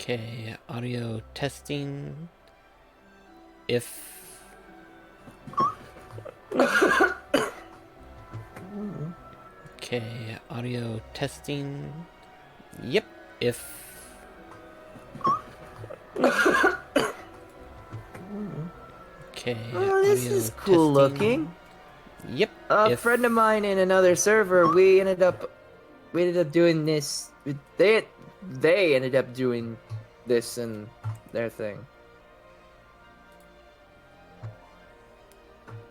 Okay, audio testing. If... Okay, audio testing. Yep, if... Okay, Oh, this audio is cool testing. looking. Yep, A if... friend of mine in another server, we ended up doing this. They ended up doing this in their thing.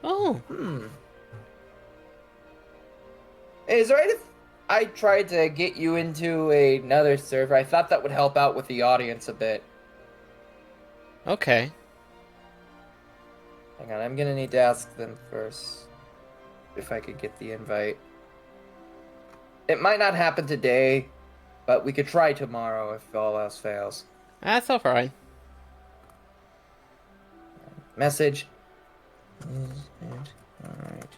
Oh, Is it right if I tried to get you into another server? I thought that would help out with the audience a bit. okay. Hang on, I'm gonna need to ask them first if I could get the invite. It might not happen today, but we could try tomorrow if all else fails. That's alright. Message. Alright.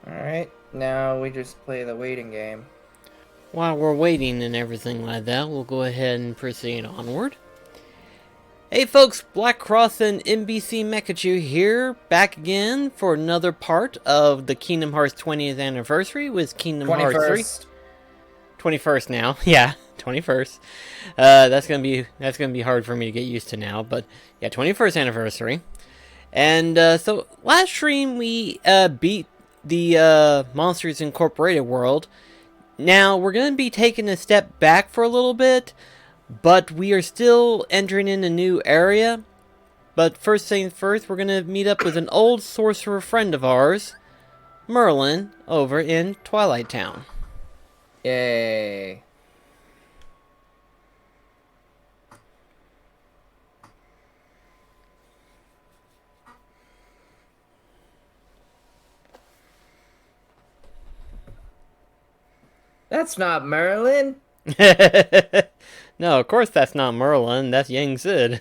Alright, now we just play the waiting game. While we're waiting and everything like that, we'll go ahead and proceed onward. Hey folks, Black Cross and NBC Mekachu here, back again for another part of the Kingdom Hearts 20th anniversary with Kingdom Hearts 3. 21st now, yeah, 21st. That's gonna be hard for me to get used to now, but yeah, 21st anniversary. And so last stream we beat the Monsters Incorporated world. Now we're gonna be taking a step back for a little bit, but we are still entering in a new area. But first things first, we're gonna meet up with an old sorcerer friend of ours, Merlin, over in Twilight Town. Yay. That's not Merlin. No, of course that's not Merlin, that's Yang Sid.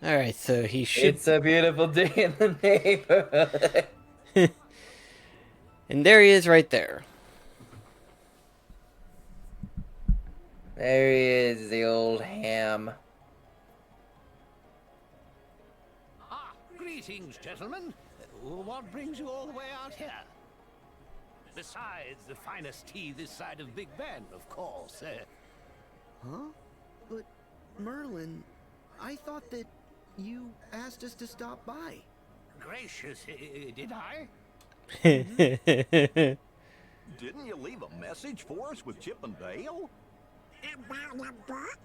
Alright, so he should... It's a beautiful day in the neighborhood. And there he is right there. There he is, the old ham. Ah, greetings, gentlemen. What brings you all the way out here? Besides the finest tea this side of Big Ben, of course. Huh? But, Merlin, I thought that you asked us to stop by. Gracious, did I? Didn't you leave a message for us with Chip and Dale? About a book?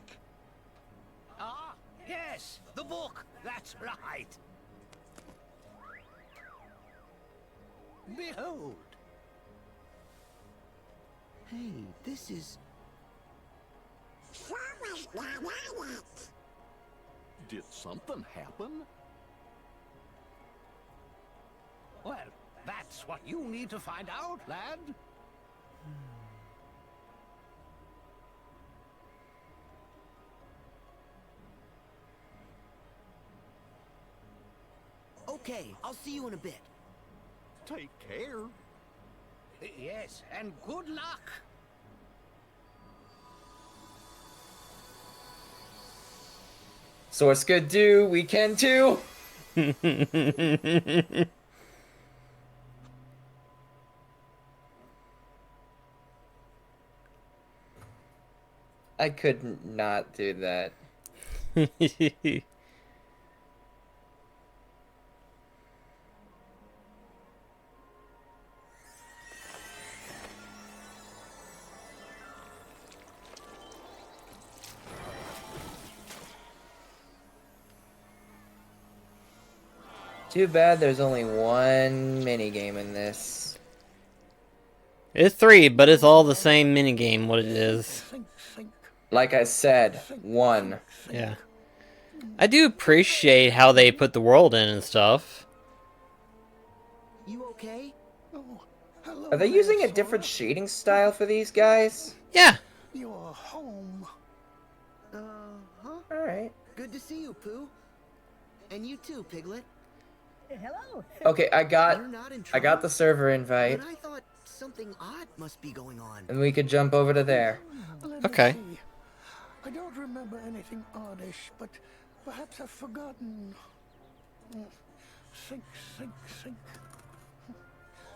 Ah, yes, the book. That's right. Behold. Hey, this is... Someone's got on it. Did something happen? Well, that's what you need to find out, lad. Okay, I'll see you in a bit. Take care. Yes, and good luck. Source could do, we can too. I could not do that. Too bad there's only one minigame in this. It's 3, but it's all the same minigame, what it is. Sink, sink, Like I said, one. sink. Yeah. I do appreciate how they put the world in and stuff. You okay? Oh, hello Are they there, using a Sora. different shading style for these guys? Yeah. You're home. Uh-huh. Alright. Good to see you, Pooh. And you too, Piglet. Hello. Okay, I got You're not in I trouble? got the server invite, But I thought something odd must be going on. and we could jump over to there. Let Okay. me see. I don't remember anything oddish, but perhaps I've forgotten. Sink, sink, sink.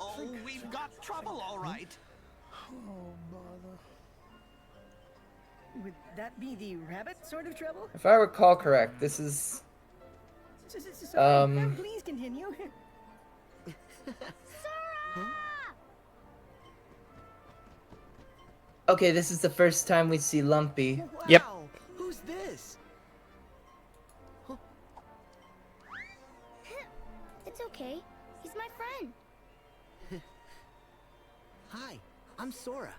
Oh, we've got trouble, all right. Oh, bother. Would that be the rabbit sort of trouble? If I recall correct, this is Sorry, please continue. okay. This is the first time we see Lumpy. Wow. Yep. Who's this? It's okay. He's my friend. Hi, I'm Sora.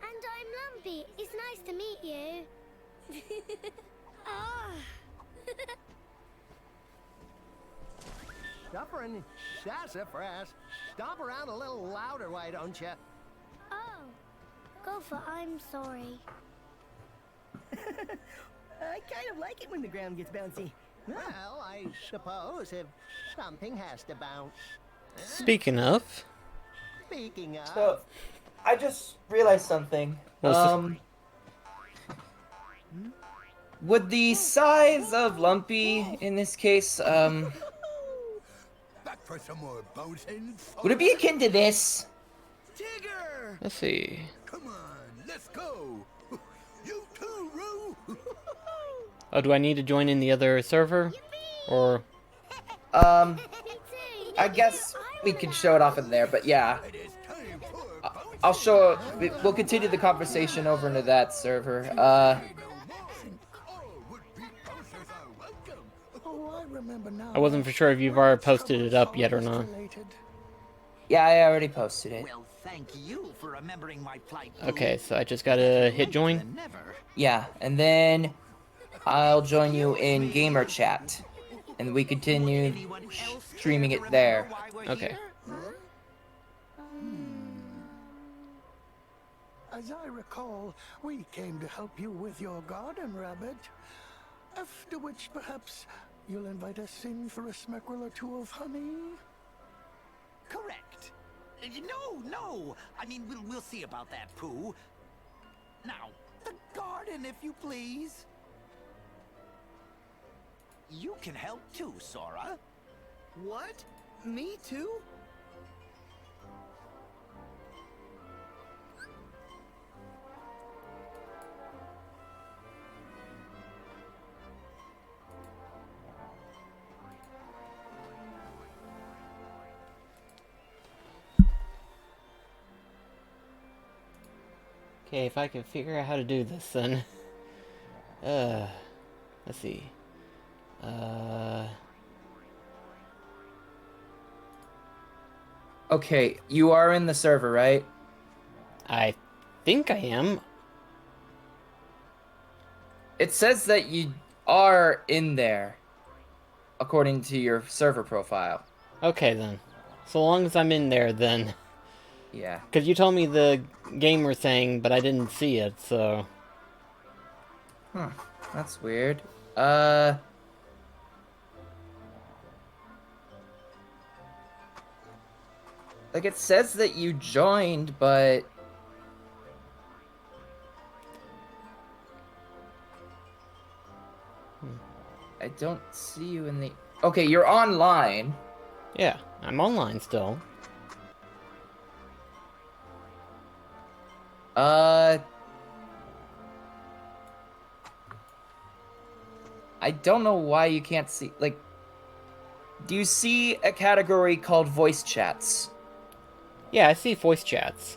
And I'm Lumpy. It's nice to meet you. Ah. Stuffer and sassafras. Stomp around a little louder, why don't you? Oh. Go for I'm sorry. I kind of like it when the ground gets bouncy. Well, I suppose if something has to bounce. Speaking of, Speaking of, So, I just realized something. What's Would the size of Lumpy in this case, Back for some more bouncing. would it be akin to this? Tigger! let's see. Come on, let's go. You too, Roo. Oh, do I need to join in the other server? Or, Um, Me too. I guess we could show it off in there, but yeah. It is time for bouncing. I'll show we'll continue the conversation over into that server. All would-be bouncers are welcome. Oh, I remember now. I wasn't for sure if you've already posted it up yet or not. Yeah, I already posted it. Well, thank you for remembering my plight. Okay, so I just gotta hit join. Never. Yeah, and then I'll join you in gamer chat, and we continue Anyone else streaming care to it there. remember why we're Okay. here? As I recall, we came to help you with your garden, Rabbit. After which, perhaps, you'll invite us in for a smackerel or two of honey? Correct. No. I mean, we'll see about that, Pooh. Now, the garden, if you please. You can help too, Sora. What? Me too? Okay, if I can figure out how to do this, then. Let's see. Okay, you are in the server, right? I think I am. It says that you are in there, according to your server profile. Okay, then. So long as I'm in there, then. Yeah. Because you told me the gamer thing, but I didn't see it, so. That's weird. Like, it says that you joined, but... I don't see you in the... Okay, you're online. Yeah, I'm online still. I don't know why you can't see, like, do you see a category called voice chats? Yeah, I see voice chats.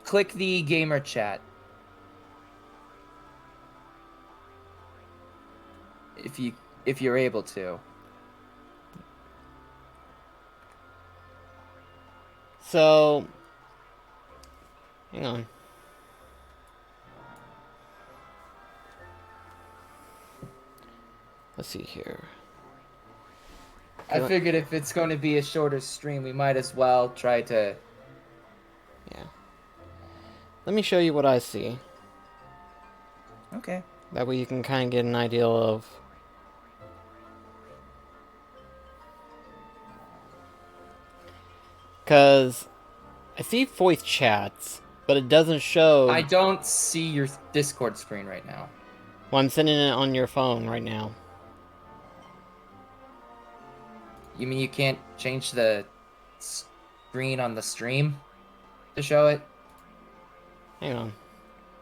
Click the gamer chat. If you're able to. So, hang on. Let's see here. I figured if it's going to be a shorter stream, we might as well try to... Yeah. Let me show you what I see. Okay. That way you can kind of get an idea of... Because I see voice chats, but it doesn't show... I don't see your Discord screen right now. Well, I'm sending it on your phone right now. You mean you can't change the screen on the stream to show it? Hang on.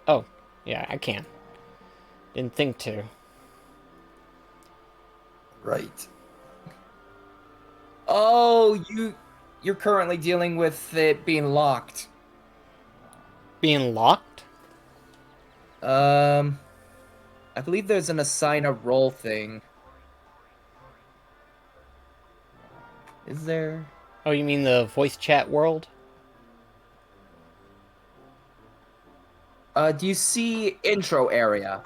Oh, yeah, I can. Didn't think to. Right. Oh, you're currently dealing with it being locked. Being locked? I believe there's an assign a role thing. Is there? Oh, you mean the voice chat world? Do you see intro area?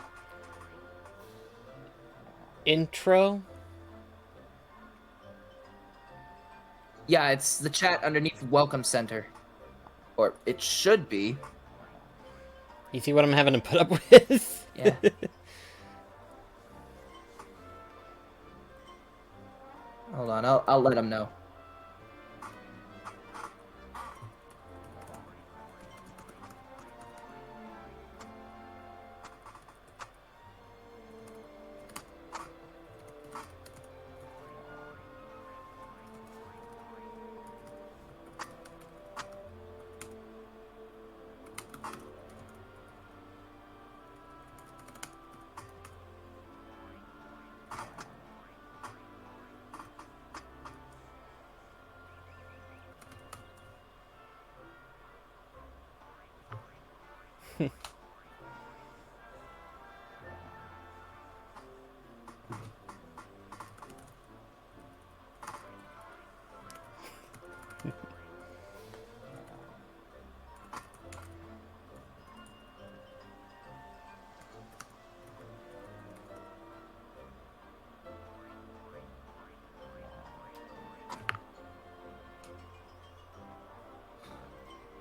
Intro? Yeah, it's the chat underneath Welcome Center. Or it should be. You see what I'm having to put up with? Yeah. Hold on, I'll let him know.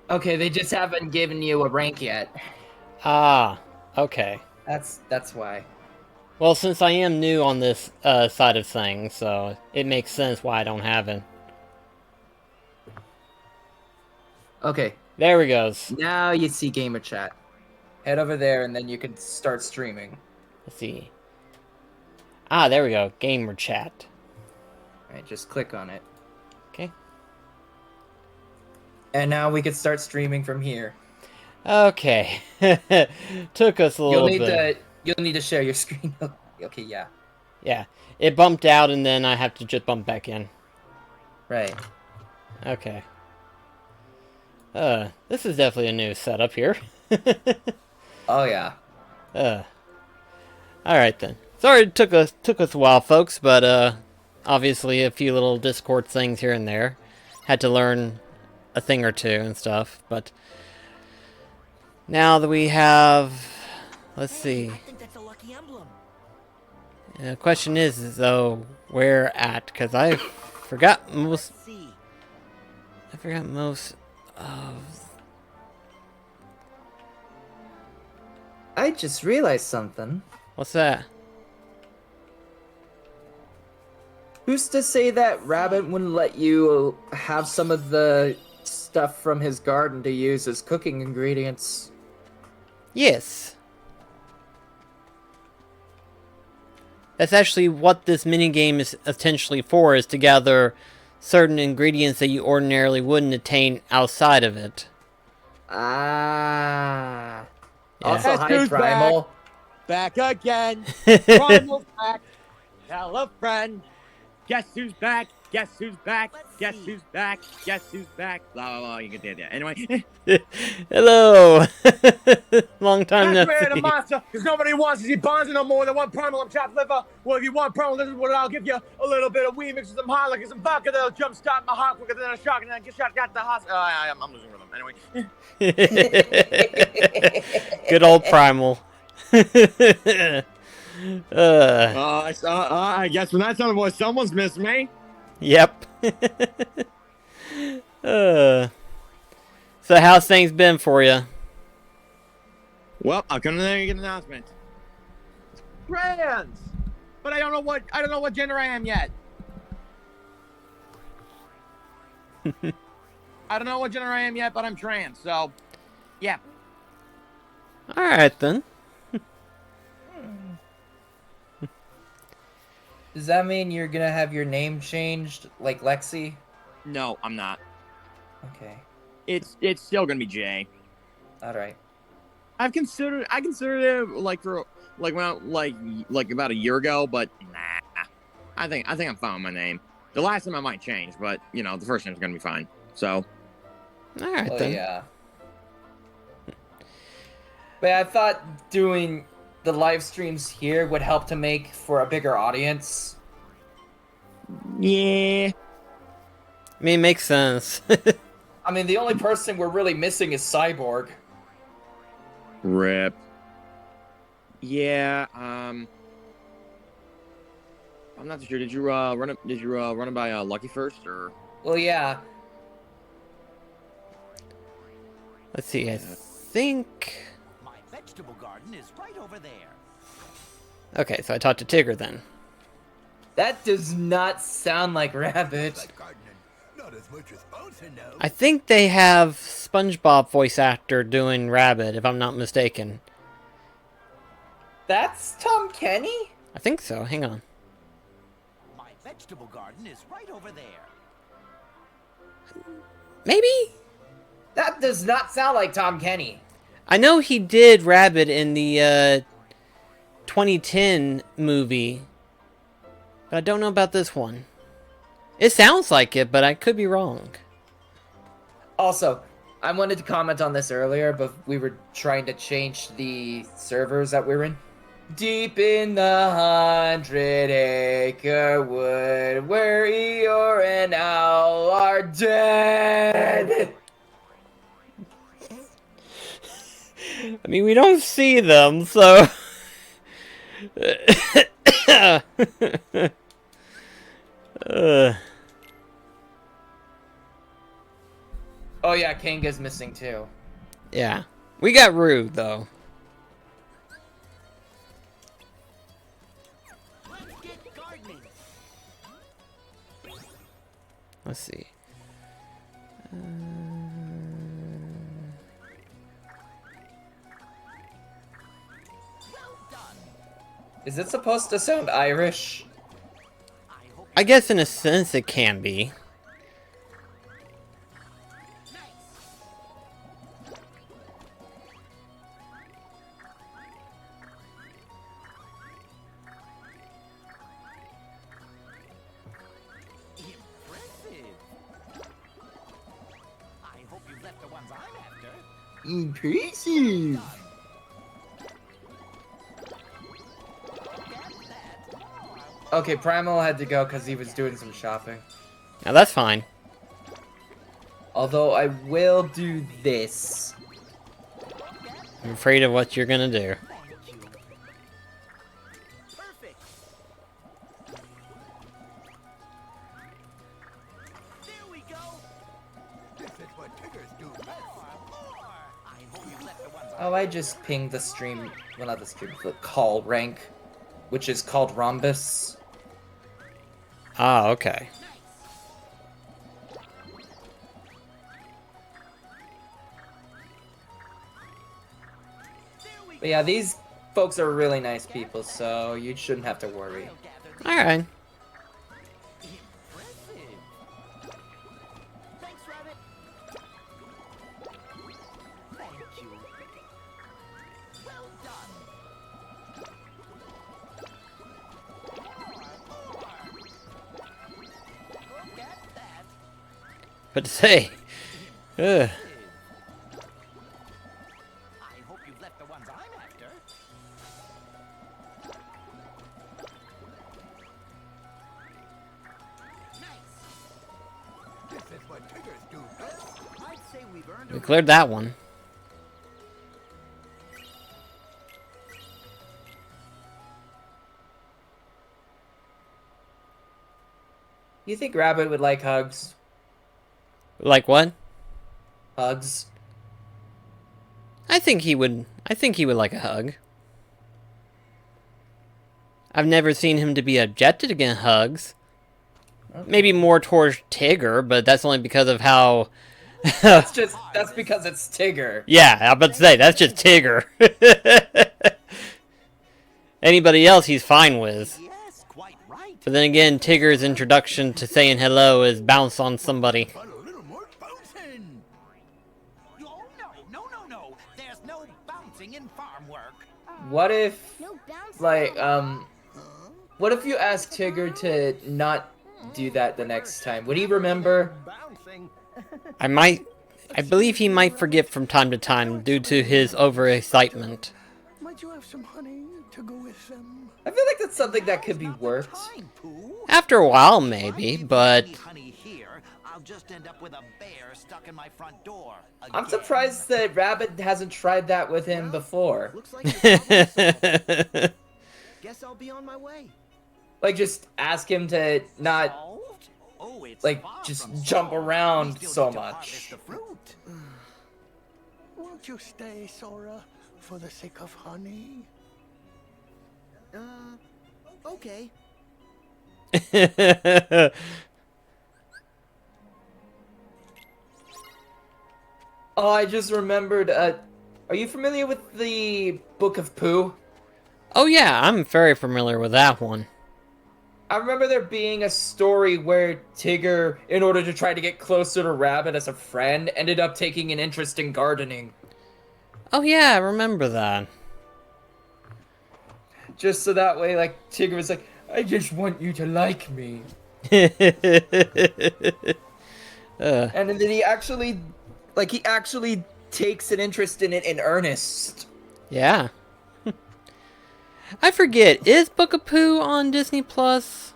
Okay, they just haven't given you a rank yet. Ah, okay. That's why. Well, since I am new on this side of things, so it makes sense why I don't have it. Okay. There we goes. Now you see gamer chat. Head over there and then you can start streaming. Let's see. Ah, there we go. Gamer chat. Alright, just click on it. Okay. And now we can start streaming from here. Okay. Took us a little bit. You'll need to share your screen. Okay, yeah. Yeah. It bumped out and then I have to just bump back in. Right. Okay. This is definitely a new setup here. Oh yeah. Alright then. Sorry it took us a while, folks, but obviously a few little Discord things here and there. Had to learn a thing or two and stuff, but now that we have, let's see. I think that's a lucky emblem. The question is though, where at? Because I forgot most. I forgot most of. I just realized something. What's that? Who's to say that Rabbit wouldn't let you have some of the stuff from his garden to use as cooking ingredients? Yes. That's actually what this minigame is essentially for, is to gather certain ingredients that you ordinarily wouldn't attain outside of it. Ah. Yeah. Also, hi, Primal. Back again. Primal's back. Tell a friend. Guess who's back? Guess who's back? Guess who's back? Guess who's back? Blah, blah, blah. You can do that. Anyway. Hello! Long time no That's the see. monster, because nobody wants to see Bonzo no more than one Primal and chopped liver. Well, if you want Primal, this is what I'll give you. A little bit of weed mixed with some hot and some vodka that'll jumpstart my heart quicker than a shark, and then get shot got the hospital. I'm losing rhythm. Anyway. Good old Primal. I guess when that's on the voice, someone's missed me. Yep. So how's things been for you? Well, I'll come to there and get an announcement. Trans! But I don't know what gender I am yet. I don't know what gender I am yet, but I'm trans, so yeah. Alright then. Does that mean you're gonna have your name changed like Lexi? No, I'm not. Okay. It's still gonna be Jay. Alright. I considered it like about a year ago, but nah. I think I'm fine with my name. The last name I might change, but the first name's gonna be fine. So. Alright Oh, then. yeah. But I thought doing the live streams here would help to make for a bigger audience. Yeah. I mean, it makes sense. I mean, the only person we're really missing is Cyborg. Rip. Yeah. I'm not too sure. Did you run it by Lucky first, or? Well, yeah. Let's see. I think. My vegetable garden is right over there. Okay, so I talked to Tigger then. That does not sound like Rabbit. I think they have SpongeBob voice actor doing Rabbit, if I'm not mistaken. That's Tom Kenny? I think so. Hang on. My vegetable garden is right over there. Maybe? That does not sound like Tom Kenny. I know he did Rabbit in the 2010 movie, but I don't know about this one. It sounds like it, but I could be wrong. Also, I wanted to comment on this earlier, but we were trying to change the servers that we're in. Deep in the 100-acre wood, where Eeyore and Owl are dead. I mean, we don't see them, so... Oh yeah, Kanga's missing too. Yeah. We got Rue, though. Let's get gardening. Let's see. Is it supposed to sound Irish? I guess in a sense it can be. Impressive. I hope you left the ones I'm after. Impressive. Okay, Primal had to go because he was doing some shopping. Now that's fine. Although I will do this. I'm afraid of what you're gonna do. Perfect. There we go. This is what Tiggers do best. I hope you left the ones Oh, I just pinged the stream. Well, not the stream, the call rank, which is called Rhombus. Ah, okay. But yeah, these folks are really nice people, so you shouldn't have to worry. Alright. Impressive. Thanks, Rabbit. Thank you. Well done. Look at that. But to say, ugh. I hope you've left the ones I'm after. This is what Tiggers do best. I'd say we've earned We cleared that one. You think Rabbit would like hugs? Like what? Hugs? I think he would like a hug. I've never seen him to be objected against hugs. Okay. Maybe more towards Tigger, but that's only because of how... That's because it's Tigger. Yeah, I'm about to say, that's just Tigger. Anybody else he's fine with. Yes, quite right. But then again, Tigger's introduction to saying hello is bounce on somebody. But a little more bouncing. Oh, no. There's no bouncing in farm work. What if, No bouncing. like, what if you ask Tigger to not do that the next time? Would he remember? Bouncing. I believe he might forget from time to time due to his overexcitement. Might you have some honey to go with them? I feel like that's something that could be worked. Time, Pooh. After a while, maybe, but... Honey here, I'll just end up with a bear stuck in my front door. I'm again. surprised that Rabbit hasn't tried that with him before. Looks like your problem's solved. Guess I'll be on my way. Like, just ask him to not, Solved? Oh, it's like, far just from jump solved. around We still so need to much. harvest the fruit. Won't you stay, Sora, for the sake of honey? Okay. Oh, I just remembered, are you familiar with the Book of Pooh? Oh yeah, I'm very familiar with that one. I remember there being a story where Tigger, in order to try to get closer to Rabbit as a friend, ended up taking an interest in gardening. Oh yeah, I remember that. Just so that way, like, Tigger was like, I just want you to like me. And then he actually takes an interest in it in earnest. Yeah. I forget, is Book of Pooh on Disney Plus?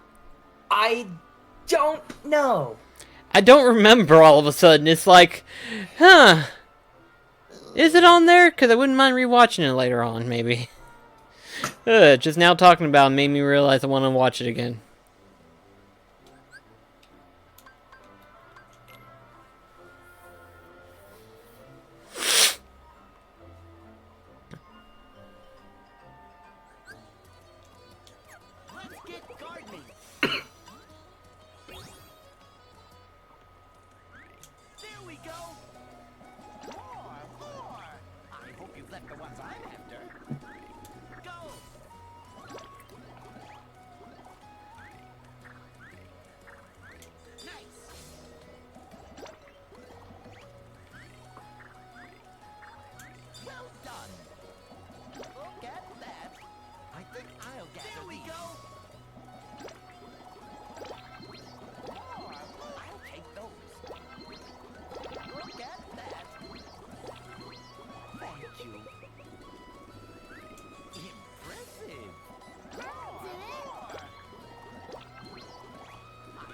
I don't know. I don't remember all of a sudden. It's like, huh. Is it on there? Because I wouldn't mind rewatching it later on, maybe. Just now talking about it made me realize I want to watch it again. Let's get gardening. There we go. More. I hope you've left the ones I'm after. Go. Nice. Well done. Look at that. I think I'll gather there we go. I'll take those. Look at that. Thank you. Impressive.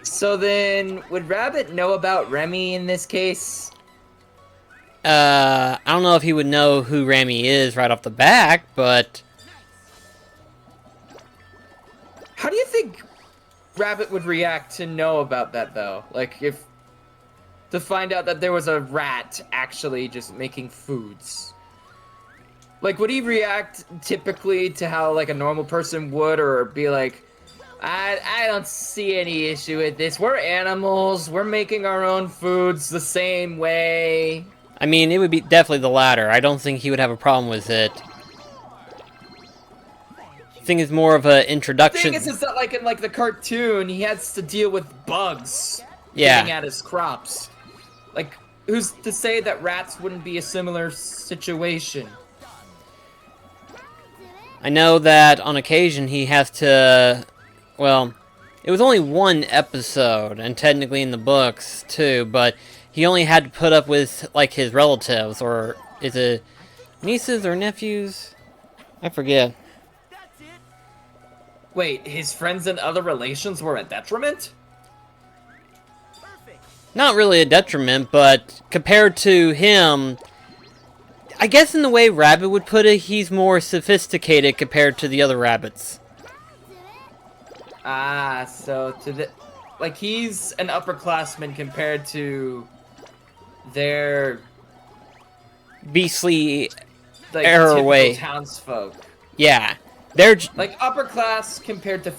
So then, would Rabbit know about Remy in this case? I don't know if he would know who Rami is right off the bat, but... How do you think Rabbit would react to know about that, though? Like, if... to find out that there was a rat actually just making foods. Like, would he react typically to how, like, a normal person would, or be like, I don't see any issue with this. We're animals. We're making our own foods the same way. I mean, it would be definitely the latter. I don't think he would have a problem with it. think it's more of an The introduction. thing is that like in like the cartoon, he has to deal with bugs Yeah. getting at his crops. Like, who's to say that rats wouldn't be a similar situation? I know that on occasion he has to, well, it was only one episode, and technically in the books too, but he only had to put up with, like, his relatives, or is it nieces or nephews? I forget. Wait, his friends and other relations were a detriment? Not really a detriment, but compared to him, I guess in the way Rabbit would put it, he's more sophisticated compared to the other rabbits. Ah, so to the... Like, he's an upperclassman compared to their... Beastly like, error typical way. townsfolk. Yeah. They're... Like, upper class compared to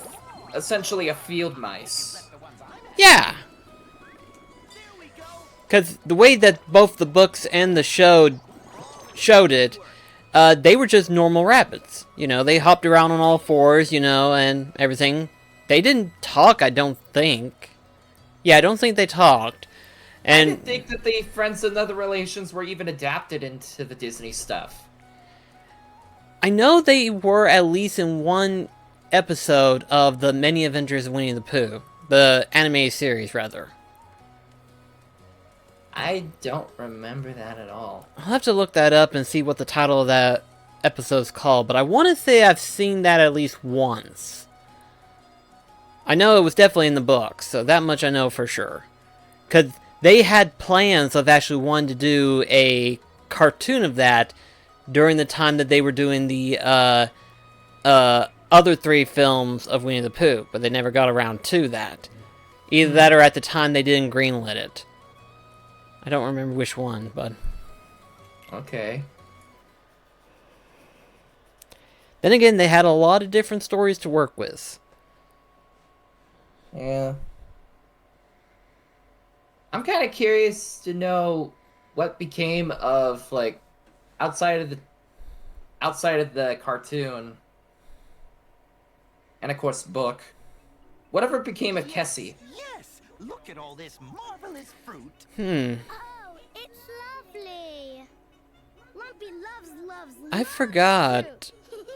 essentially a field mice. Yeah. Because the way that both the books and the show showed it, they were just normal rabbits. You know, they hopped around on all fours, you know, and everything. They didn't talk, I don't think. Yeah, I don't think they talked. And I didn't think that the friends and other relations were even adapted into the Disney stuff. I know they were at least in one episode of the Many Adventures of Winnie the Pooh. The anime series, rather. I don't remember that at all. I'll have to look that up and see what the title of that episode's called, but I want to say I've seen that at least once. I know it was definitely in the books, so that much I know for sure. Because they had plans of actually wanting to do a cartoon of that during the time that they were doing the other 3 films of Winnie the Pooh, but they never got around to that. Either that or at the time they didn't greenlit it. I don't remember which one, but... Okay. Then again, they had a lot of different stories to work with. Yeah. I'm kind of curious to know what became of, like, outside of the cartoon, and of course book, whatever became of Kessie. Yes, look at all this marvelous fruit. Oh, it's lovely. Lumpy loves I forgot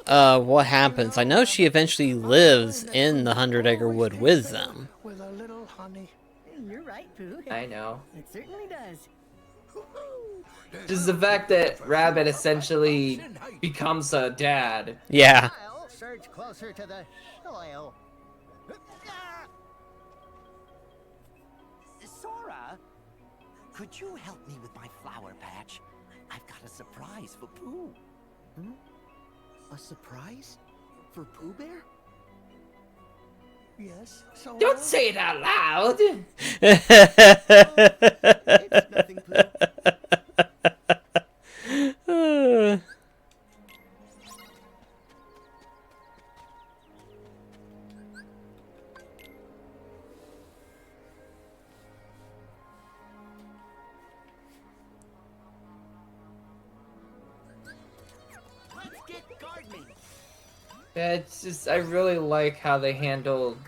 what happens. I know she eventually lives in the 100-Acre Wood with them. With a little honey. You're right, Pooh. I know. It certainly does. Just the fact that Rabbit essentially becomes a dad. Yeah. I'll search closer to the soil. Sora, could you help me with my flower patch? I've got a surprise for Pooh. A surprise? For Pooh Bear? Yes, Sora? Don't say it out loud! It's nothing, Pooh. Let's get gardening. Yeah, it's just, I really like how they handled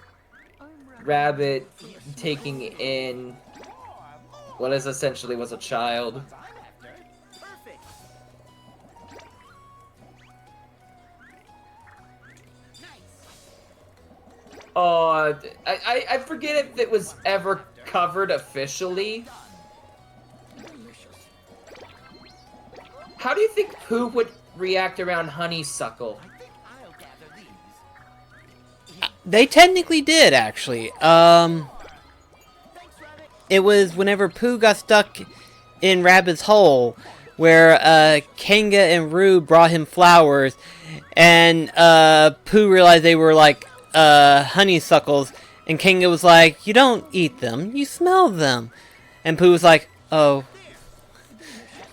Rabbit taking in what is essentially was a child. Perfect. Oh, I forget if it was ever covered officially. How do you think Pooh would react around honeysuckle? They technically did, actually. It was whenever Pooh got stuck in Rabbit's hole, where Kanga and Roo brought him flowers, and Pooh realized they were like honeysuckles, and Kanga was like, "You don't eat them, you smell them." And Pooh was like, "Oh."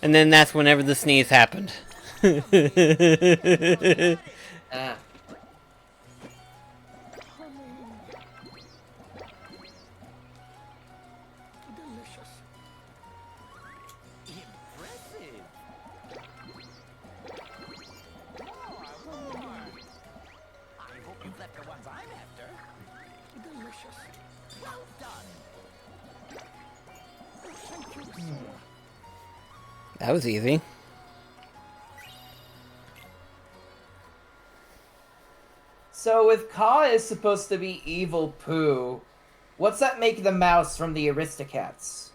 And then that's whenever the sneeze happened. Ah. left the ones I'm after. Delicious. Well done. Thank you, sir. That was easy. So if Ka is supposed to be evil Pooh, what's that make the mouse from the Aristocats?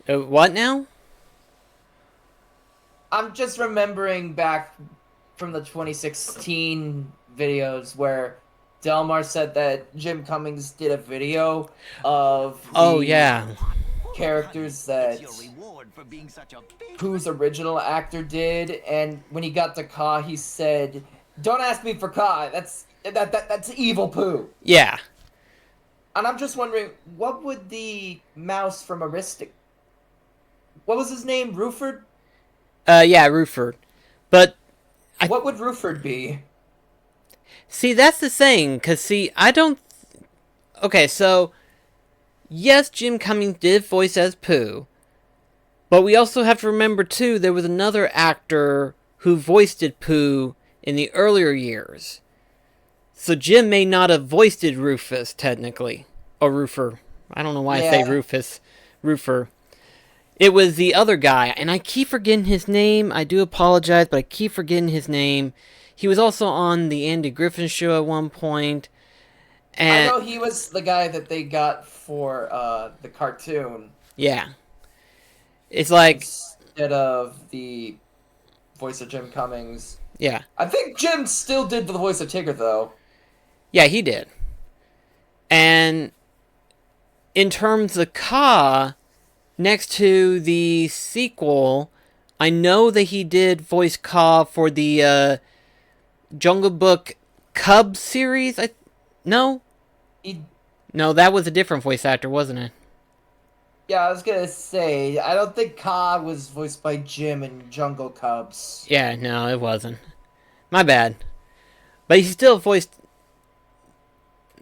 What now? I'm just remembering back from the 2016 videos where Delmar said that Jim Cummings did a video of the characters that Pooh's original actor did, and when he got to Ka, he said, "Don't ask me for Ka. That's evil Pooh." Yeah. And I'm just wondering, what would the mouse from what was his name? Ruford? Yeah, Ruford. But what would Ruford be? See, that's the thing, because, see, I don't... Okay, so, yes, Jim Cummings did voice as Pooh, but we also have to remember, too, there was another actor who voiced Pooh in the earlier years. So Jim may not have voiced Rufus, technically. Or Roofer. I don't know why I say Rufus. Roofer. It was the other guy, and I keep forgetting his name. I do apologize, but I keep forgetting his name. He was also on the Andy Griffin Show at one point. And I know he was the guy that they got for the cartoon. Yeah. It's like... Instead of the voice of Jim Cummings. Yeah. I think Jim still did the voice of Tigger, though. Yeah, he did. And in terms of Ka, next to the sequel, I know that he did voice Ka for the Jungle Book Cub series. No, that was a different voice actor, wasn't it? Yeah, I was gonna say, I don't think Ka was voiced by Jim in Jungle Cubs. Yeah, no, it wasn't. My bad. But he still voiced...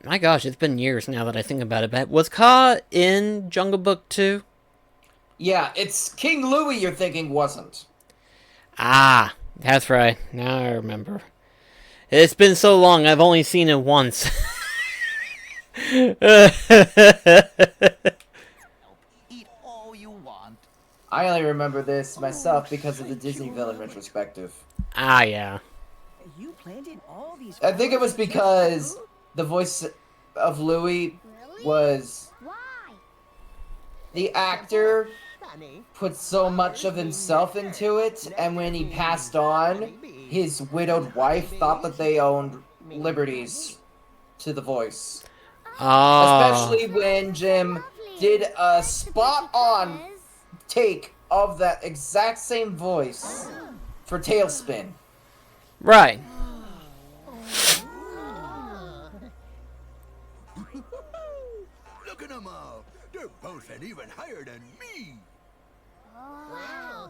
My gosh, it's been years now that I think about it. But was Ka in Jungle Book 2? Yeah, it's King Louie you're thinking wasn't. Ah, that's right. Now I remember. It's been so long, I've only seen it once. I only remember this myself because of the Disney villain retrospective. Ah, yeah. You planted all these I think it was because the voice of Louie was... The actor put so much of himself into it, and when he passed on, his widowed wife thought that they owned liberties to the voice. Especially when Jim did a spot-on take of that exact same voice for Tailspin. Right. Look at them all. They're both an even higher than me. Wow.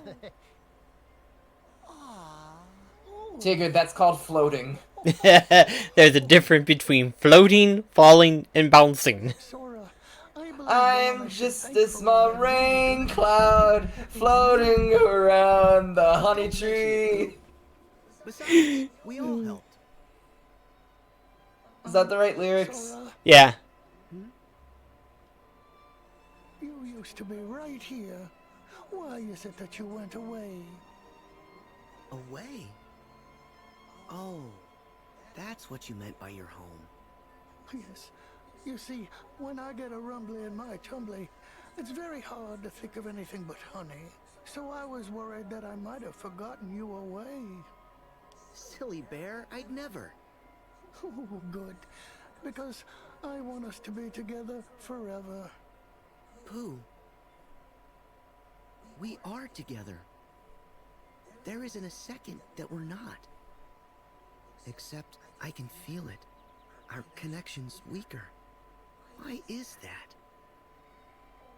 Tigger, that's called floating. There's a difference between floating, falling, and bouncing. I'm just a small rain cloud floating around the honey tree. Besides, we all helped. Is that the right lyrics? Yeah. You used to be right here. Why is it that you went away? Away? Oh, that's what you meant by your home. Yes. You see, when I get a rumbly in my tumbly, it's very hard to think of anything but honey. So I was worried that I might have forgotten you away. Silly bear, I'd never. Oh, good. Because I want us to be together forever. Pooh, we are together. There isn't a second that we're not. Except I can feel it. Our connection's weaker. Why is that?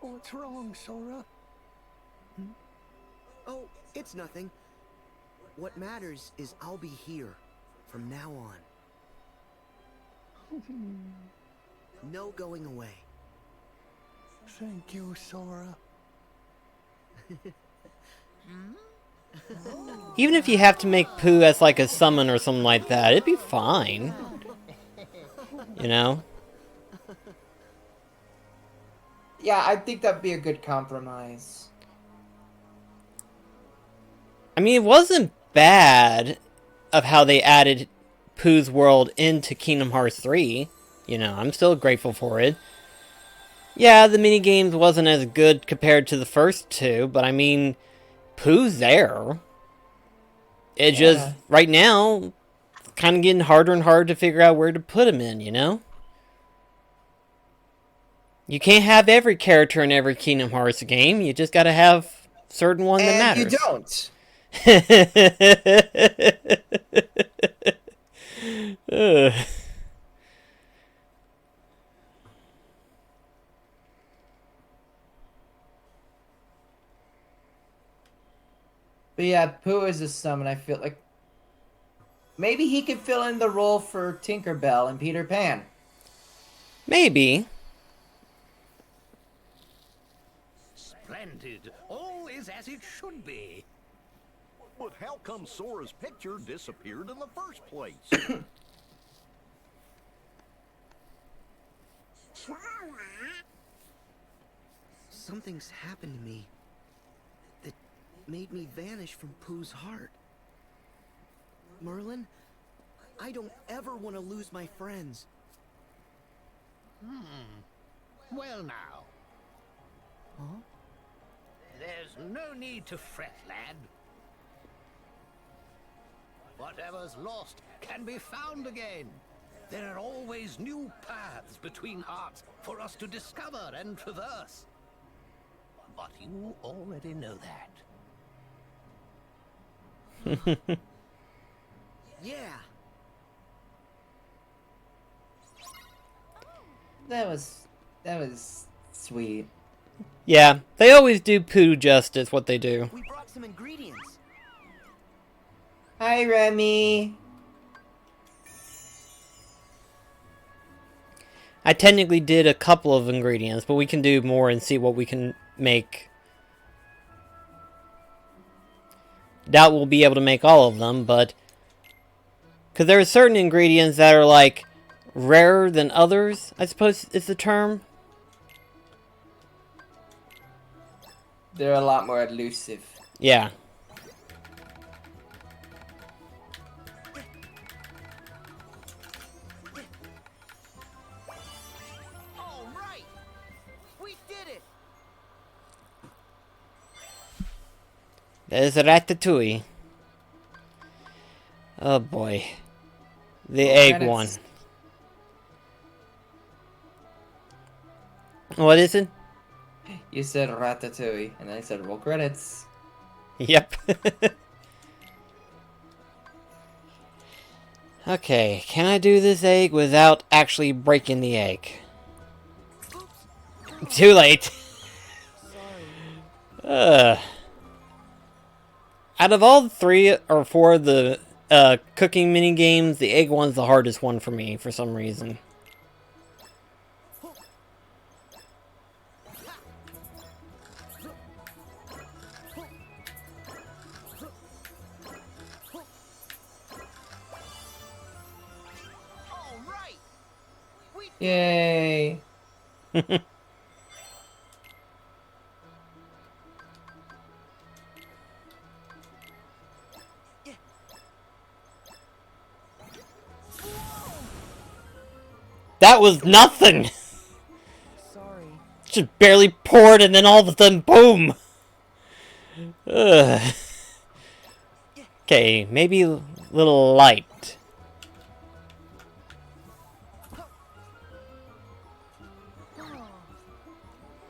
What's wrong, Sora? Oh, it's nothing. What matters is I'll be here from now on. No going away. Thank you, Sora. Even if you have to make Pooh as like a summon or something like that, it'd be fine. You know? Yeah, I think that'd be a good compromise. I mean, it wasn't bad of how they added Pooh's world into Kingdom Hearts 3. You know, I'm still grateful for it. Yeah, the minigames wasn't as good compared to the first two, but I mean, Pooh's there. It just, right now, kind of getting harder and harder to figure out where to put him in, you know? You can't have every character in every Kingdom Hearts game, you just gotta have certain one that matters. And you don't. But yeah, Pooh is a summon. I feel like maybe he could fill in the role for Tinkerbell and Peter Pan. Maybe. Splendid. All is as it should be. But how come Sora's picture disappeared in the first place? Something's happened to me that made me vanish from Pooh's heart. Merlin, I don't ever want to lose my friends. Well now. Huh? There's no need to fret, lad. Whatever's lost can be found again. There are always new paths between hearts for us to discover and traverse. But you already know that. Yeah. That was sweet. Yeah, they always do Pooh justice, what they do. We brought some ingredients. Hi, Remy. I technically did a couple of ingredients, but we can do more and see what we can make. Doubt we'll be able to make all of them, but... because there are certain ingredients that are, like, rarer than others, I suppose is the term. They're a lot more elusive. Yeah. All right. We did it. There's Ratatouille. Oh boy. The egg one. What is it? You said Ratatouille, and I said roll credits. Yep. Okay, can I do this egg without actually breaking the egg? Too late. Out of all 3 or 4 of the cooking mini games, the egg one's the hardest one for me for some reason. Yay! That was nothing! Sorry. Just barely poured and then all of a sudden, boom! Ugh. Okay, maybe a little light.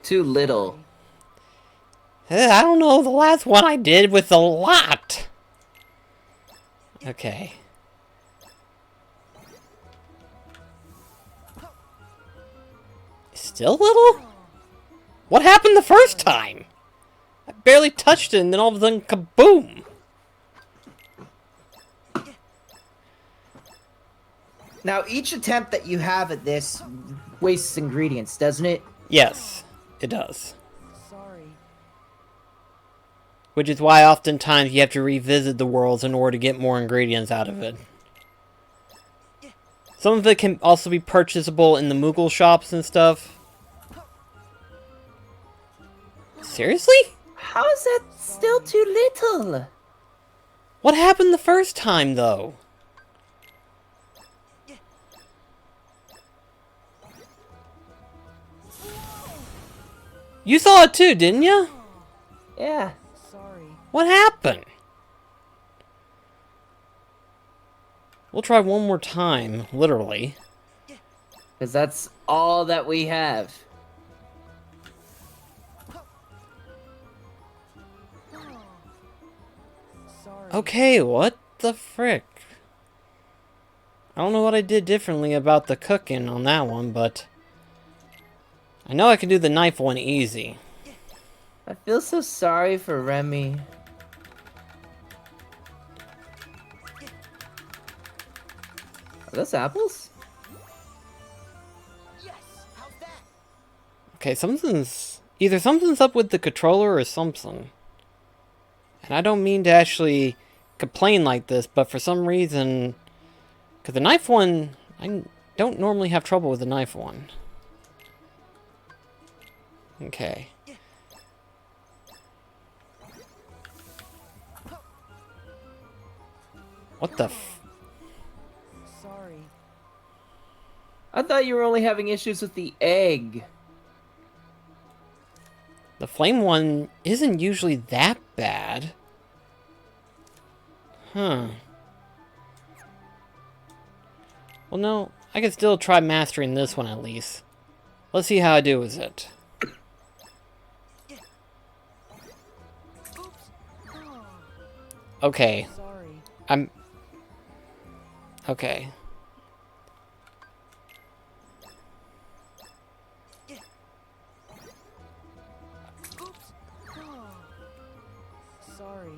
Too little. I don't know, the last one I did was a lot! Okay. Still little? What happened the first time? I barely touched it and then all of a sudden, kaboom! Now, each attempt that you have at this wastes ingredients, doesn't it? Yes, it does. Sorry. Which is why oftentimes you have to revisit the worlds in order to get more ingredients out of it. Some of it can also be purchasable in the Moogle shops and stuff. Seriously? How is that still too little? What happened the first time, though? You saw it too, didn't you? Yeah. Sorry. What happened? We'll try one more time, literally. Because that's all that we have. Sorry. Okay, what the frick? I don't know what I did differently about the cooking on that one, but I know I can do the knife one easy. I feel so sorry for Remy. Are those apples? Yes, how's that? Okay, either something's up with the controller or something. And I don't mean to actually complain like this, but for some reason, because the knife one, I don't normally have trouble with the knife one. Okay. What the f... Sorry. I thought you were only having issues with the egg. The flame one isn't usually that bad. Huh. Well, no, I can still try mastering this one at least. Let's see how I do with it. Okay. Sorry. Okay. Sorry.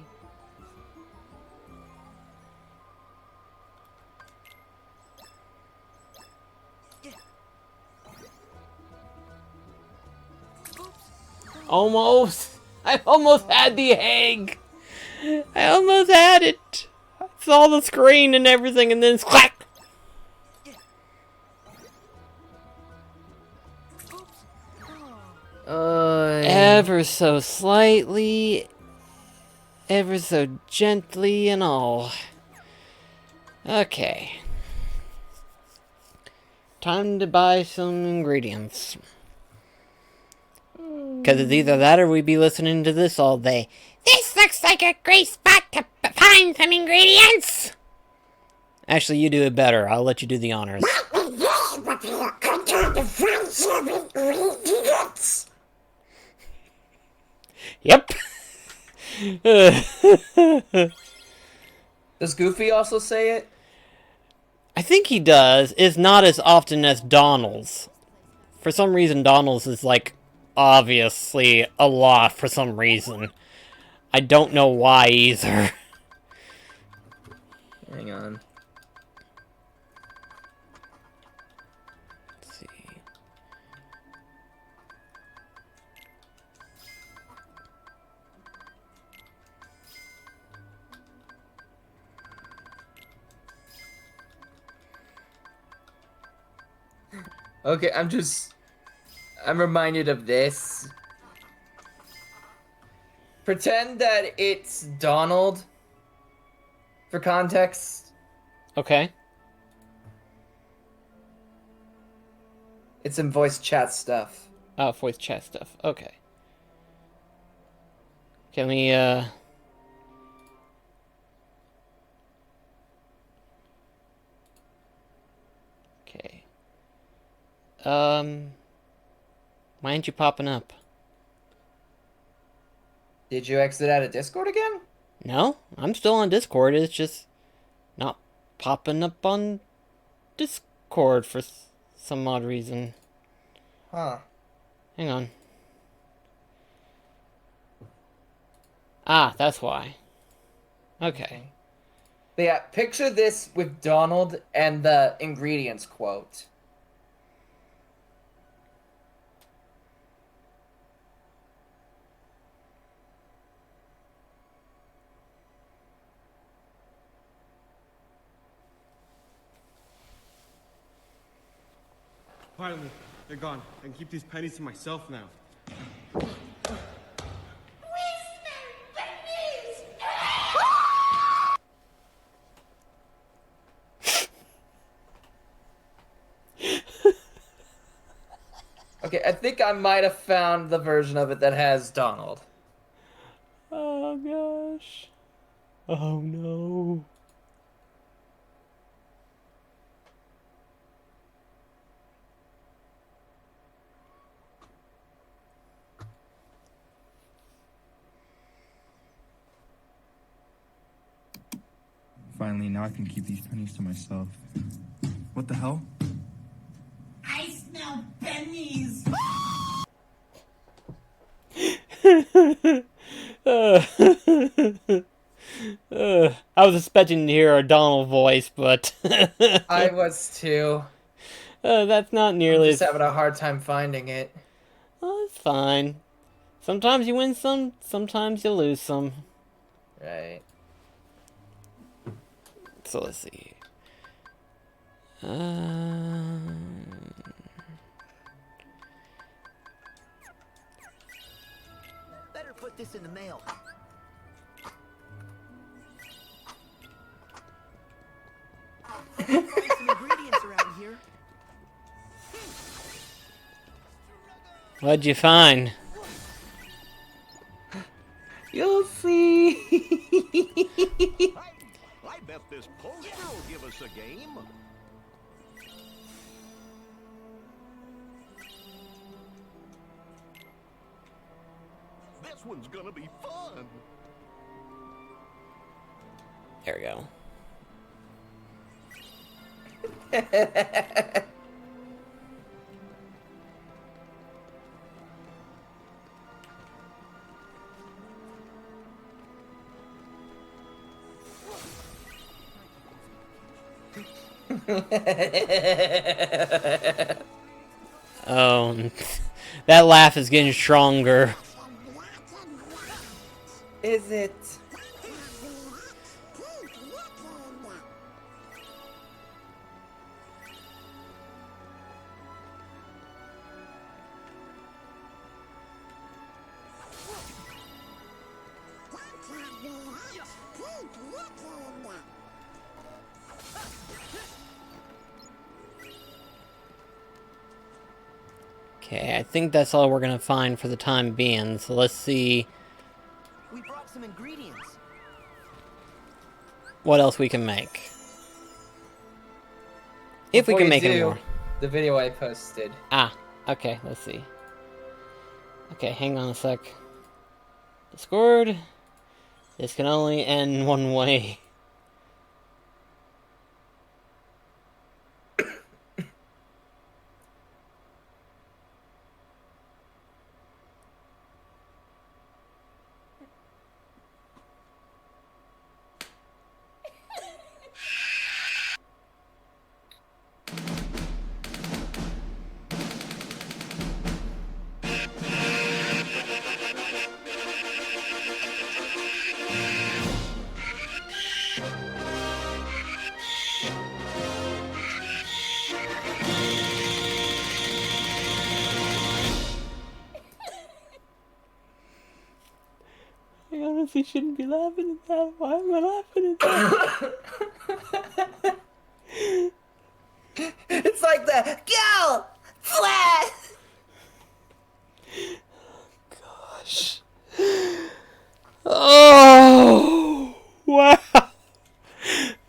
Almost! I almost had the egg! I almost had it! I saw the screen and everything and then clack! Ever so slightly, ever so gently and all. Okay. Time to buy some ingredients. Because it's either that or we'd be listening to this all day. This looks like a great spot to find some ingredients! Actually, you do it better. I'll let you do the honors. Yep. Does Goofy also say it? I think he does. It's not as often as Donald's. For some reason, Donald's is like obviously a lot for some reason. I don't know why either. Hang on. Let's see. Okay, I'm reminded of this. Pretend that it's Donald, for context. Okay. It's some voice chat stuff. Oh, voice chat stuff. Okay. Can we, Okay. Why aren't you popping up? Did you exit out of Discord again? No, I'm still on Discord. It's just not popping up on Discord for some odd reason. Huh. Hang on. Ah, that's why. Okay. But yeah, picture this with Donald and the ingredients quote. Finally, they're gone. I can keep these pennies to myself now. Okay, I think I might have found the version of it that has Donald. Oh gosh. Oh no. Finally, now I can keep these pennies to myself. What the hell? I smell pennies. I was expecting to hear a Donald voice, but I was too. That's not nearly. I'm just having a hard time finding it. Oh, it's fine. Sometimes you win some, sometimes you lose some. Right. So let's see. Better put this in the mail. Find some ingredients around here. What'd you find? You'll see. I bet this poster will give us a game. This one's gonna be fun. There we go. Oh, that laugh is getting stronger. Is it? Okay, I think that's all we're gonna find for the time being, so let's see We brought some ingredients. what else we can make. If we Before can you make any do, more. the video I posted. Ah, okay, let's see. Okay, hang on a sec. Discord. This can only end one way. I honestly shouldn't be laughing at that. Why am I laughing at that? It's like the go flat. Gosh. Oh wow.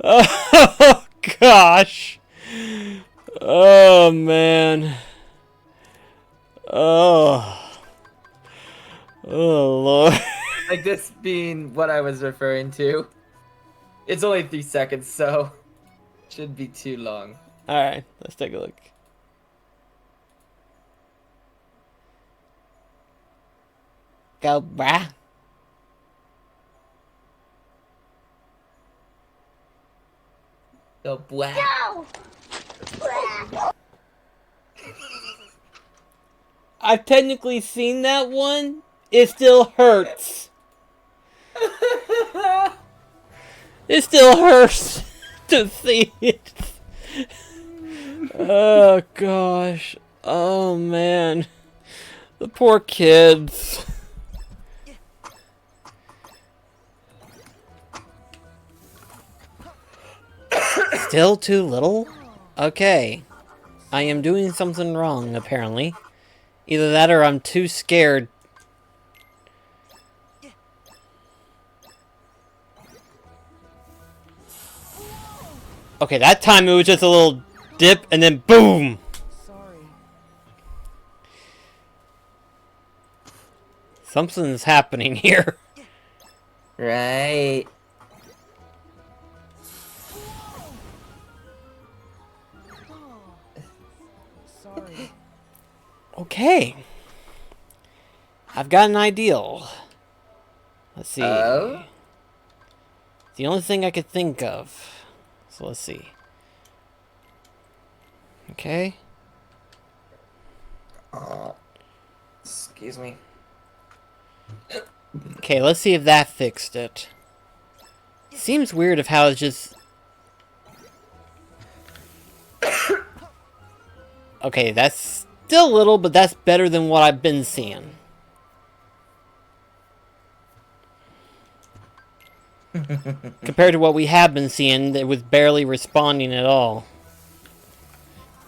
Oh gosh. Oh man. Oh. Oh Lord. Like this being what I was referring to. It's only 3 seconds, so shouldn't be too long. Alright, let's take a look. Go, brah. Go black. No! I've technically seen that one. It still hurts. It still hurts to see it. Oh gosh. Oh man, the poor kids. Still too little? Okay. I am doing something wrong, apparently. Either that or I'm too scared. Okay, that time it was just a little dip and then boom! Sorry. Something's happening here. Right. Sorry. Okay. I've got an ideal. Let's see. Oh? The only thing I could think of. So let's see. Okay. Excuse me. Okay, let's see if that fixed it. Seems weird of how it's just... Okay, that's still little, but that's better than what I've been seeing. Compared to what we have been seeing, it was barely responding at all.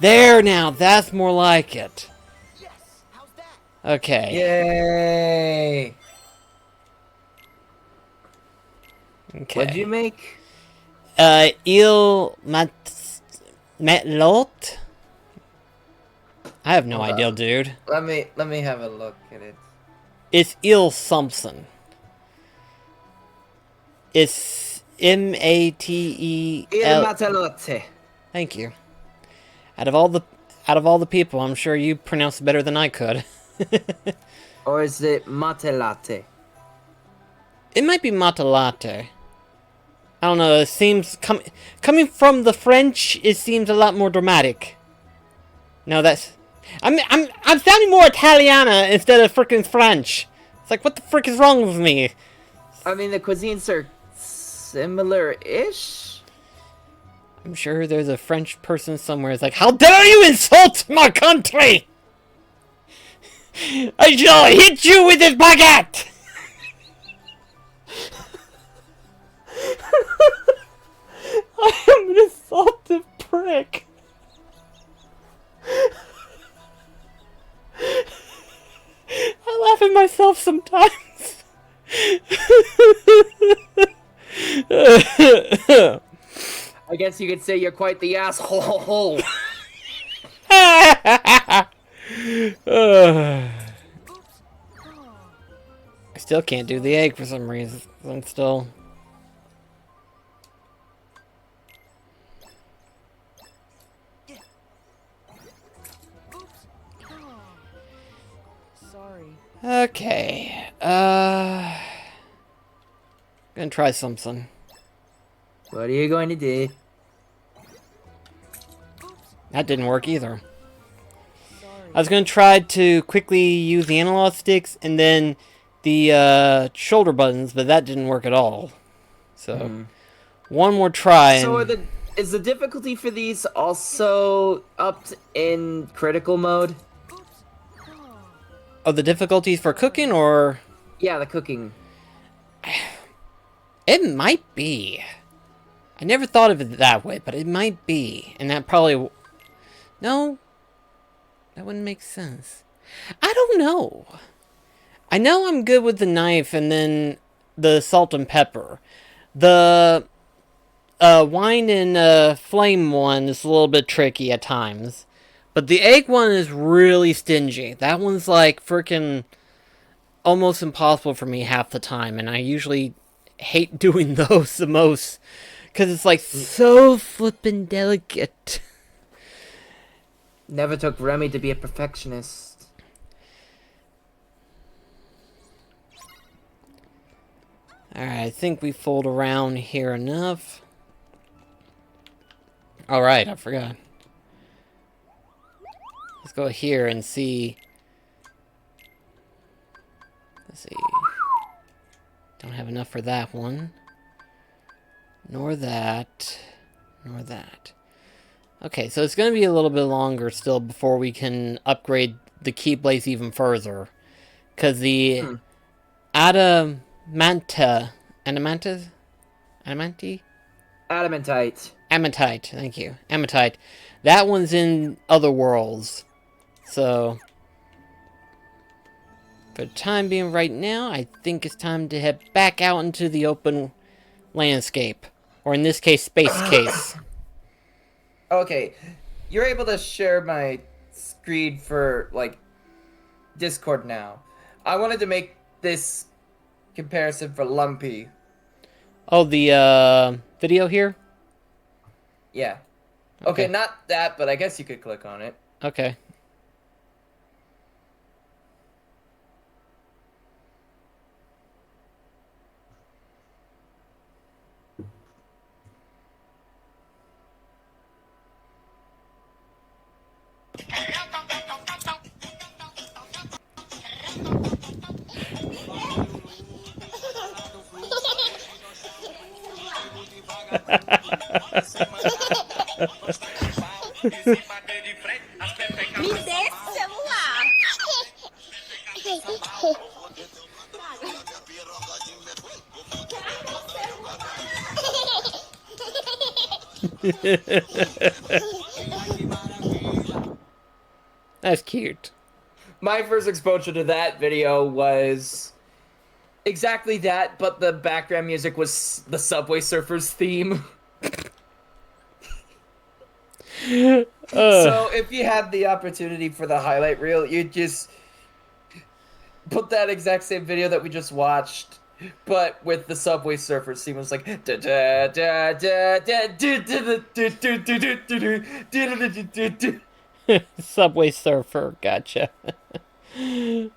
There now, that's more like it. Yes, how's that? Okay. Yay! Okay. What'd you make? Matlot? I have no Hold idea, up. dude. Let me have a look at it. It's Il something. It's M-A-T-E-L. Il Matalote. Thank you. Out of all the people, I'm sure you pronounced it better than I could. Or is it Matelate? It might be Matalate. I don't know. It seems coming from the French. It seems a lot more dramatic. No, that's. I'm sounding more Italiana instead of freaking French. It's like, what the frick is wrong with me? I mean, the cuisines are similar-ish. I'm sure there's a French person somewhere. It's like, how dare you insult my country? I shall hit you with this baguette. I am an insultive prick. I laugh at myself sometimes. I guess you could say you're quite the asshole. I still can't do the egg for some reason. I'm still... Sorry. Okay. Gonna try something. What are you going to do? That didn't work either. I was gonna try to quickly use the analog sticks and then the shoulder buttons, but that didn't work at all. So, one more try. So And... is the difficulty for these also upped in critical mode? Oh, the difficulties for cooking, or? Yeah, the cooking. It might be. I never thought of it that way, but it might be, and that probably. No, that wouldn't make sense. I don't know. I know I'm good with the knife and then the salt and pepper. The wine and flame one is a little bit tricky at times. But the egg one is really stingy. That one's like freaking almost impossible for me half the time. And I usually hate doing those the most. Because it's like so flippin' delicate. Never took Remy to be a perfectionist. Alright, I think we fooled around here enough. Alright, I forgot. Let's go here and see. Let's see. Don't have enough for that one. Nor that. Nor that. Okay, so it's going to be a little bit longer still before we can upgrade the Keyblades even further. Because the Adamantite, thank you. Amatite. That one's in other worlds. So, for the time being right now, I think it's time to head back out into the open landscape. Or in this case, space case. Okay, you're able to share my screen for, like, Discord now. I wanted to make this comparison for Lumpy. Oh, the video here? Yeah. Okay, not that, but I guess you could click on it. Okay. Me dê esse celular. That's cute. My first exposure to that video was exactly that, but the background music was the Subway Surfers theme. So if you had the opportunity for the highlight reel, you'd just put that exact same video that we just watched, but with the Subway Surfers theme. It was like da da da da da. Subway Surfer, gotcha. Yeah,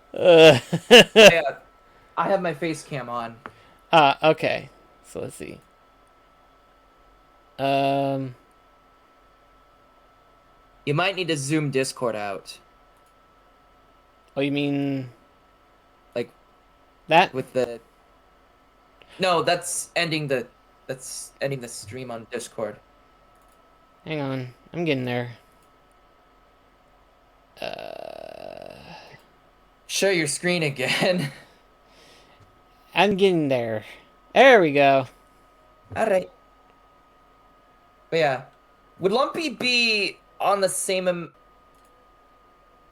I have my face cam on. Okay. So let's see. You might need to zoom Discord out. Oh, you mean like that? With the No, that's ending the stream on Discord. Hang on. I'm getting there. Share your screen again. I'm getting there. There we go. Alright. But yeah. Would Lumpy be on the same...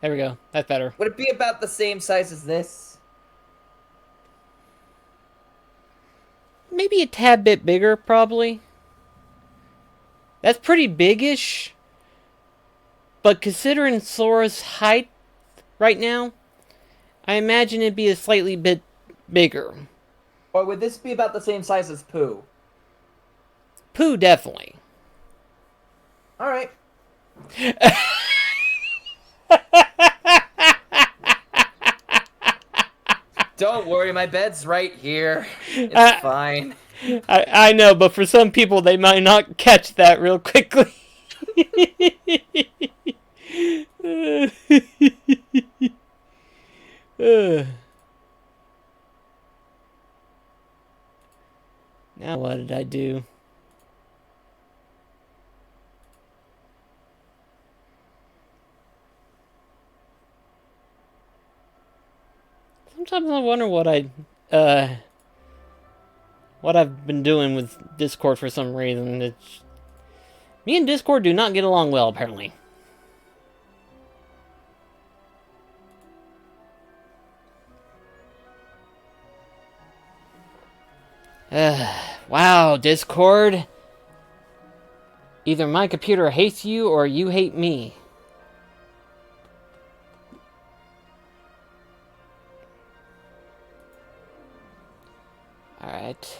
There we go. That's better. Would it be about the same size as this? Maybe a tad bit bigger, probably. That's pretty big-ish. But considering Sora's height right now, I imagine it'd be a slightly bit bigger. Or would this be about the same size as Pooh? Pooh, definitely. Alright. Don't worry, my bed's right here. It's fine. I know, but for some people, they might not catch that real quickly. Now what did I do? Sometimes I wonder what I've been doing with Discord for some reason. Me and Discord do not get along well, apparently. Wow, Discord. Either my computer hates you or you hate me. Alright.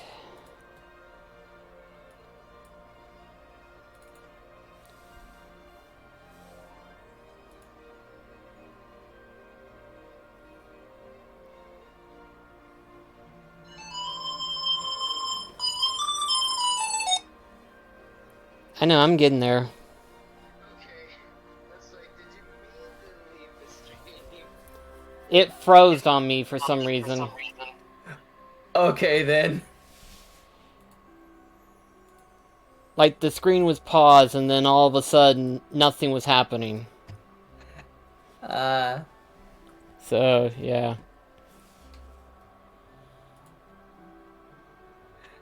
I know, I'm getting there. It froze on me for some reason. Okay, then. Like the screen was paused and then all of a sudden nothing was happening. So, yeah.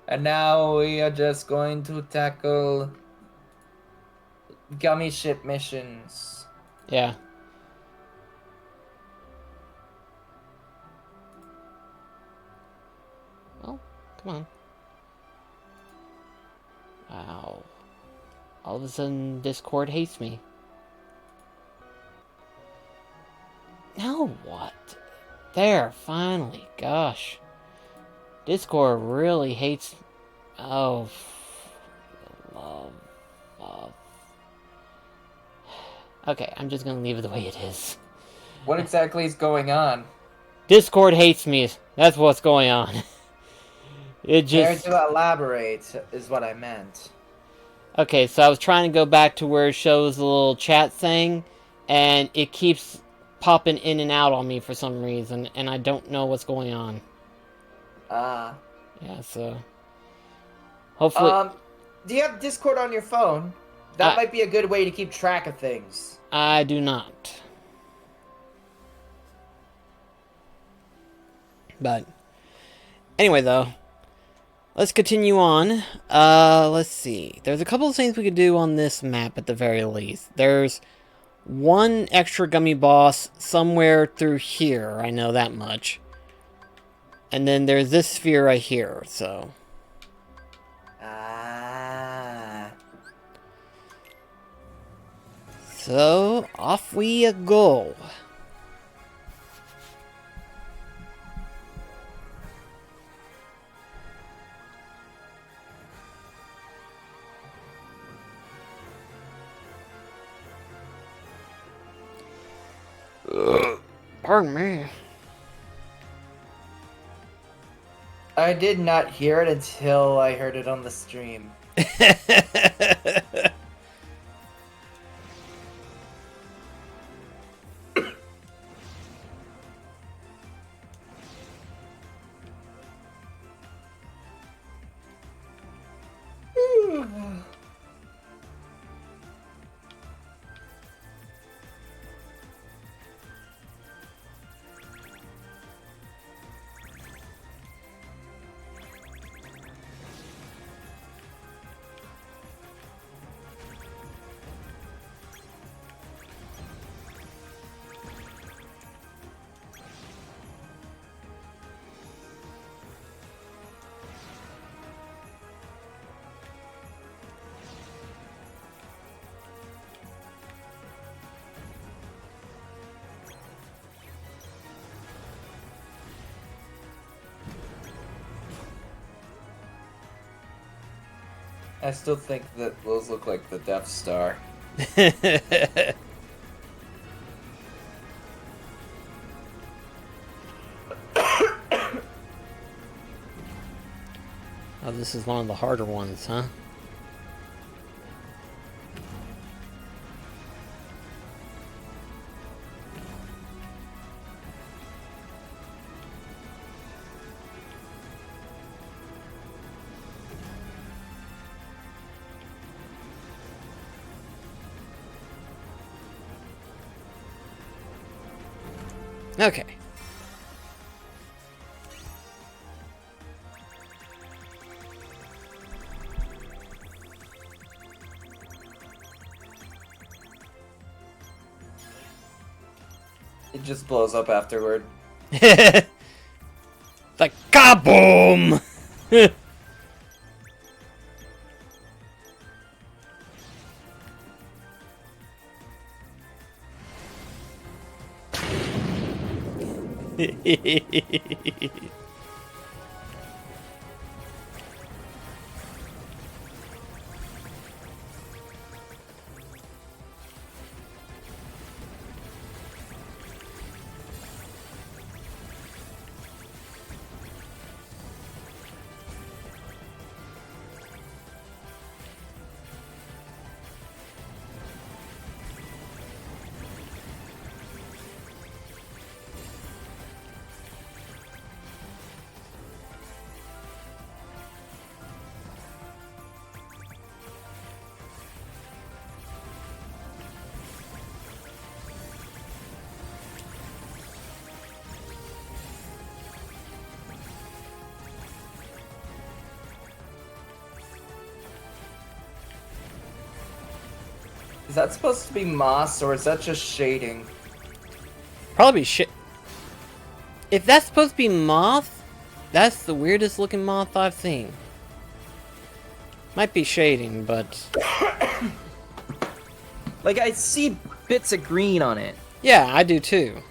And now we are just going to tackle gummy ship missions. Yeah. Oh, come on. Wow. All of a sudden, Discord hates me. Now what? There, finally. Gosh. Discord really hates... Oh. Love. Okay, I'm just gonna leave it the way it is. What exactly is going on? Discord hates me. That's what's going on. It just... Care to elaborate is what I meant. Okay, so I was trying to go back to where it shows the little chat thing, and it keeps popping in and out on me for some reason, and I don't know what's going on. Yeah, so... Hopefully... do you have Discord on your phone? That might be a good way to keep track of things. I do not. But... Anyway, though. Let's continue on. Let's see. There's a couple of things we could do on this map at the very least. There's one extra gummy boss somewhere through here. I know that much. And then there's this sphere right here, so... So, off we go. Pardon me. I did not hear it until I heard it on the stream. I still think that those look like the Death Star. Oh, this is one of the harder ones, huh? Okay. It just blows up afterward. Like kaboom! Is that supposed to be moss, or is that just shading? Probably shit. If that's supposed to be moth, that's the weirdest looking moth I've seen. Might be shading, but... Like, I see bits of green on it. Yeah, I do too.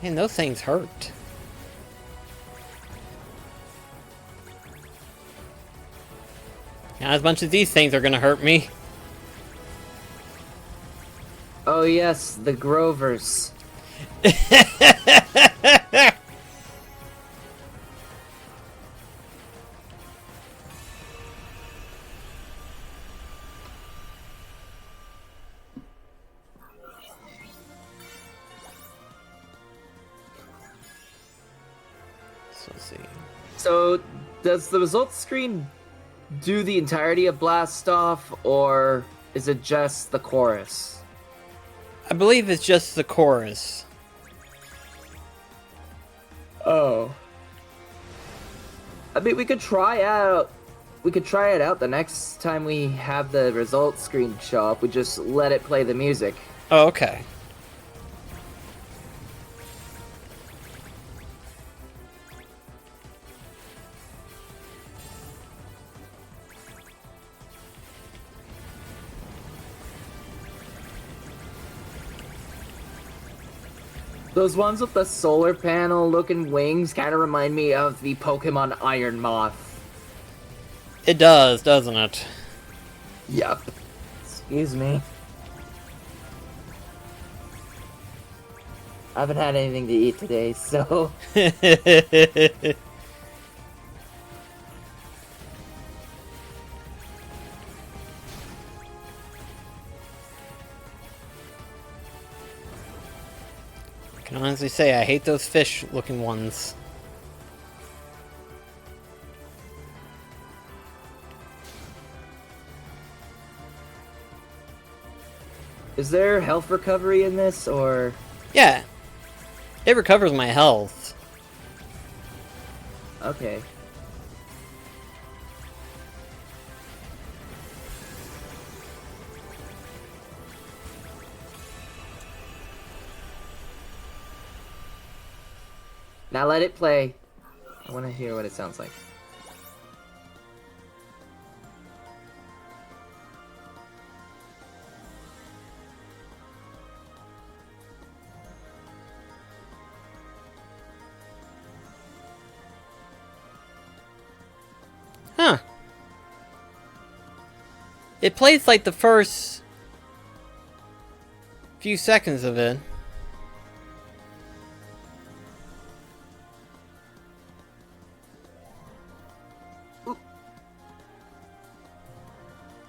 Man, those things hurt. Not as much as these things are gonna hurt me. Oh yes, the Grovers. Let's see. So, does the results screen do the entirety of Blast Off, or is it just the chorus? I believe it's just the chorus. Oh. I mean, we could try it out the next time we have the results screen show up. We just let it play the music. Oh, okay. Those ones with the solar panel looking wings kind of remind me of the Pokemon Iron Moth. It does, doesn't it? Yup. Excuse me. I haven't had anything to eat today, so... I can honestly say I hate those fish-looking ones. Is there health recovery in this, or...? Yeah. It recovers my health. Okay. Now let it play. I want to hear what it sounds like. Huh. It plays like the first few seconds of it.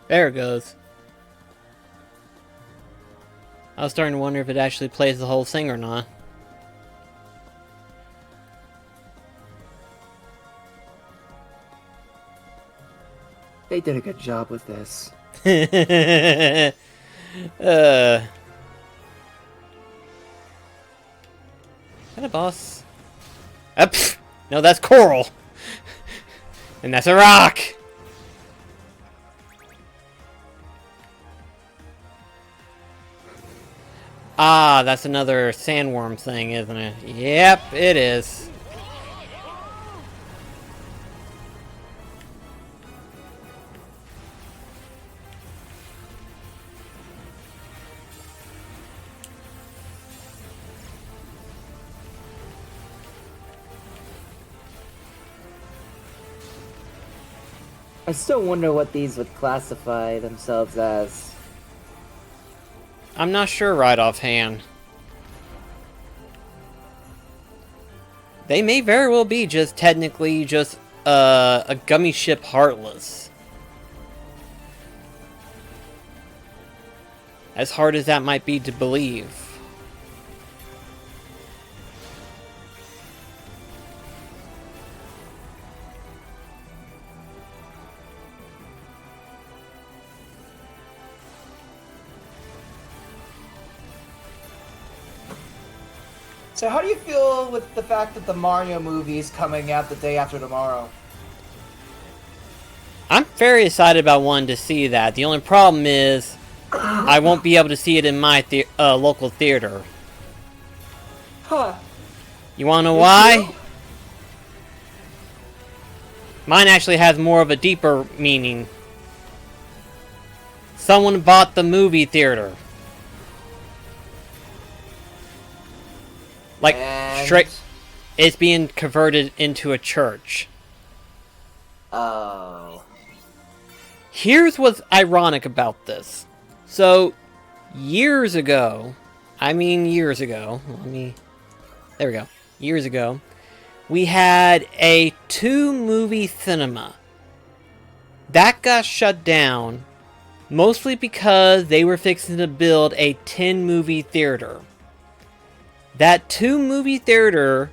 There it goes. I was starting to wonder if it actually plays the whole thing or not. They did a good job with this. Is that a boss? No, that's coral. And that's a rock. Ah, that's another sandworm thing, isn't it? Yep, it is. I still wonder what these would classify themselves as. I'm not sure right offhand. They may very well be just technically just a gummy ship Heartless. As hard as that might be to believe. So how do you feel with the fact that the Mario movie is coming out the day after tomorrow? I'm very excited about wanting to see that. The only problem is I won't be able to see it in my local theater. Huh. You wanna know why? Mine actually has more of a deeper meaning. Someone bought the movie theater. Like, straight... It's being converted into a church. Oh. Here's what's ironic about this. So, years ago... there we go. Years ago, we had a 2-movie cinema. That got shut down, mostly because they were fixing to build a 10-movie theater. That 2-movie theater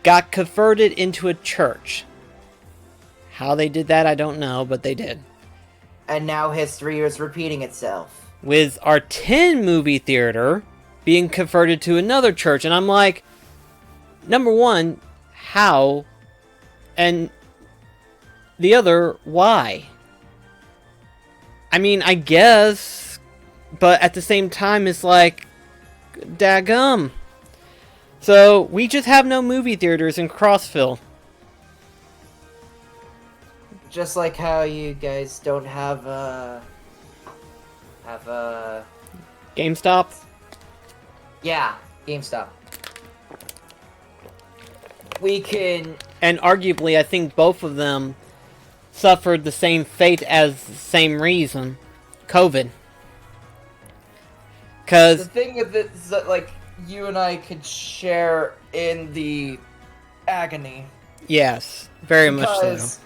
got converted into a church. How they did that, I don't know, but they did. And now history is repeating itself. With our 10-movie theater being converted to another church, and I'm like, number one, how? And the other, why? I mean, I guess, but at the same time, it's like, daggum. So, we just have no movie theaters in Crossville. Just like how you guys don't have GameStop? Yeah, GameStop. We can... And arguably, I think both of them suffered the same fate as the same reason. COVID. Because... The thing with it is that, like, you and I could share in the agony. Yes, very much so.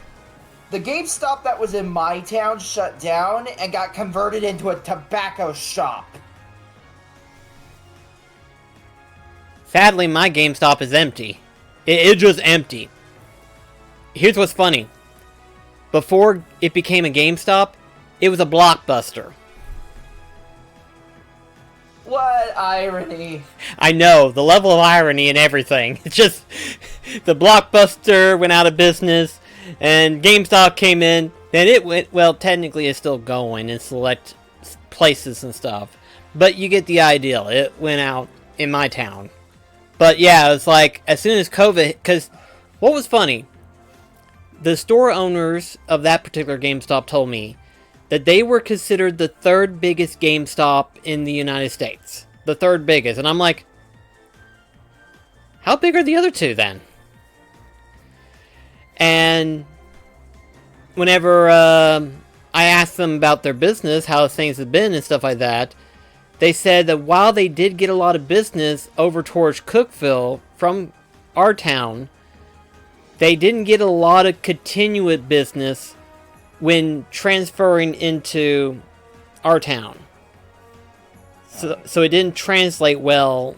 The GameStop that was in my town shut down and got converted into a tobacco shop. Sadly, my GameStop is empty. It's just empty. Here's what's funny. Before it became a GameStop, it was a Blockbuster. What irony. I know, the level of irony and everything. It's just, the Blockbuster went out of business, and GameStop came in, then it went, well, technically it's still going in select places and stuff. But you get the idea, it went out in my town. But yeah, it's like, as soon as COVID, because, what was funny, the store owners of that particular GameStop told me that they were considered the 3rd biggest GameStop in the United States. The 3rd biggest. And I'm like, how big are the other 2 then? And whenever I asked them about their business, how things have been and stuff like that, they said that while they did get a lot of business over towards Cookville from our town, they didn't get a lot of continuous business when transferring into our town. So it didn't translate well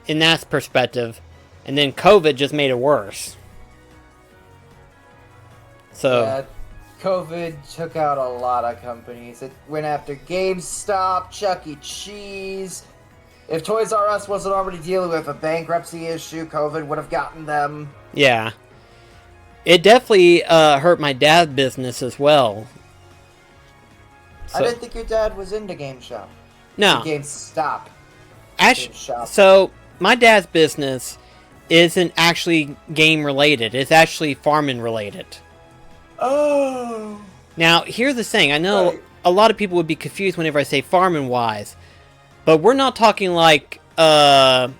in that perspective, and then COVID just made it worse. So yeah, COVID took out a lot of companies. It went after GameStop, Chuck E. Cheese. If Toys R Us wasn't already dealing with a bankruptcy issue, COVID would have gotten them. Yeah. It definitely hurt my dad's business as well. I didn't think your dad was into GameStop. No. GameStop. Actually, so my dad's business isn't actually game related. It's actually farming related. Oh. Now, here's the thing. I know a lot of people would be confused whenever I say farming wise, but we're not talking like farm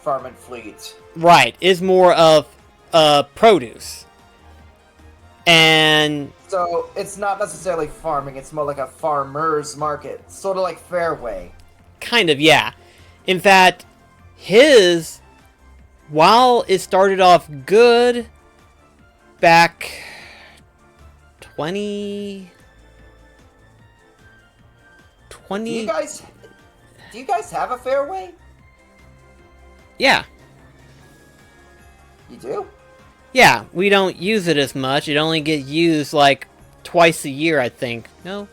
and fleet. Right. It's more of produce. And so it's not necessarily farming, it's more like a farmer's market. Sort of like Fairway. Kind of, yeah. In fact, while it started off good back 20... Do you guys have a Fairway? Yeah. You do? Yeah, we don't use it as much. It only gets used like twice a year, I think. No?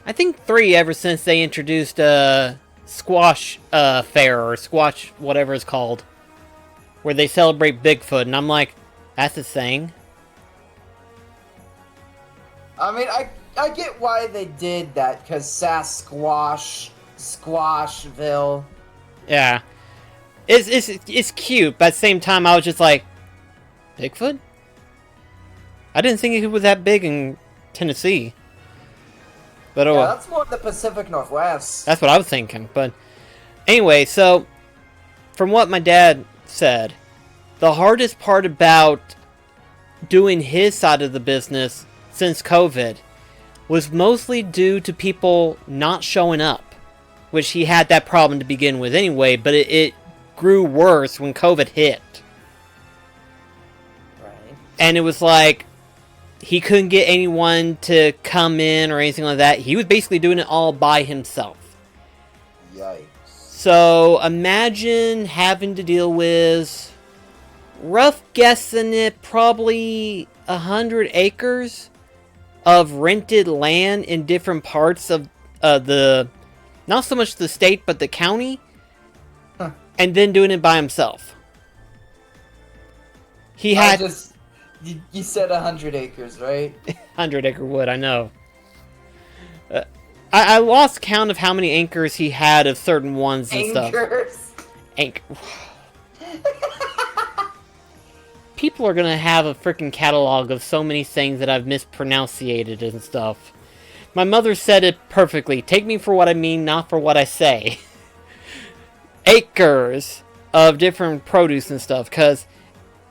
I think 3 ever since they introduced squash fair or squash whatever it's called, where they celebrate Bigfoot, and I'm like, that's a thing. I mean, I get why they did that, because Sasquatch, Squashville. Yeah, it's cute, but at the same time, I was just like, Bigfoot? I didn't think it was that big in Tennessee. But Yeah, that's more the Pacific Northwest. That's what I was thinking. But anyway, so from what my dad said, the hardest part about doing his side of the business since COVID was mostly due to people not showing up, which he had that problem to begin with anyway, but it grew worse when COVID hit. Right. And it was like, he couldn't get anyone to come in or anything like that. He was basically doing it all by himself. Yikes. So imagine having to deal with, rough guessing it, probably 100 acres of rented land in different parts of the, not so much the state, but the county. Huh. And then doing it by himself. He had... You said 100 acres, right? 100-acre wood, I know. I lost count of how many acres he had of certain ones and stuff. Anchor. People are gonna have a freaking catalog of so many things that I've mispronunciated and stuff. My mother said it perfectly. Take me for what I mean, not for what I say. Acres of different produce and stuff, because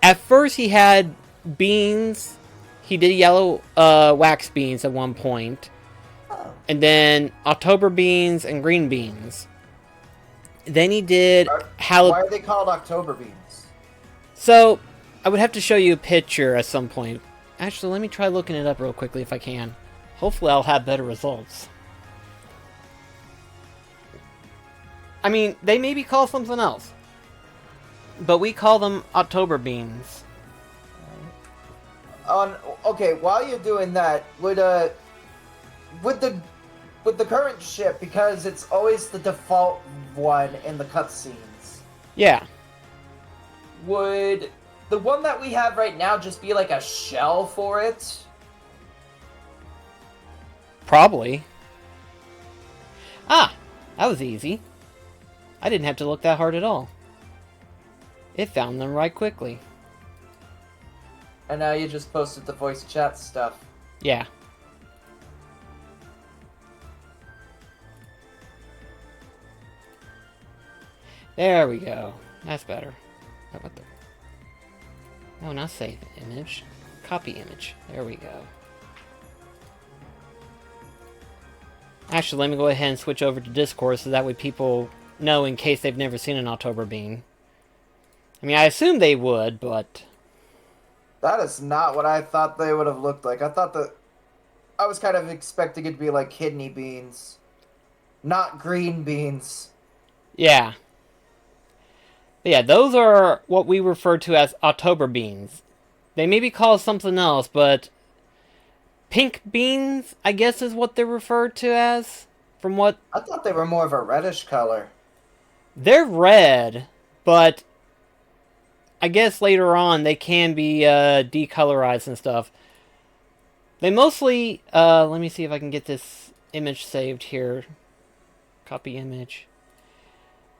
at first he had beans. He did yellow wax beans at one point. Oh. And then October beans and green beans. Then he did Why are they called October beans? So, I would have to show you a picture at some point. Actually, let me try looking it up real quickly if I can. Hopefully I'll have better results. I mean, they may be called something else. But we call them October beans. Okay, while you're doing that, with the current ship, because it's always the default one in the cutscenes. Yeah. Would the one that we have right now just be like a shell for it? Probably. Ah, that was easy. I didn't have to look that hard at all. It found them right quickly. And now you just posted the voice chat stuff. Yeah. There we go. That's better. How about the... Oh, not save image. Copy image. There we go. Actually, let me go ahead and switch over to Discord so that way people know in case they've never seen an October bean. I mean, I assume they would, but... That is not what I thought they would have looked like. I thought that... I was kind of expecting it to be like kidney beans. Not green beans. Yeah. But yeah, those are what we refer to as October beans. They may be called something else, but... Pink beans, I guess is what they're referred to as. From what... I thought they were more of a reddish color. They're red, but... I guess later on they can be decolorized and stuff. They mostly... let me see if I can get this image saved here. Copy image.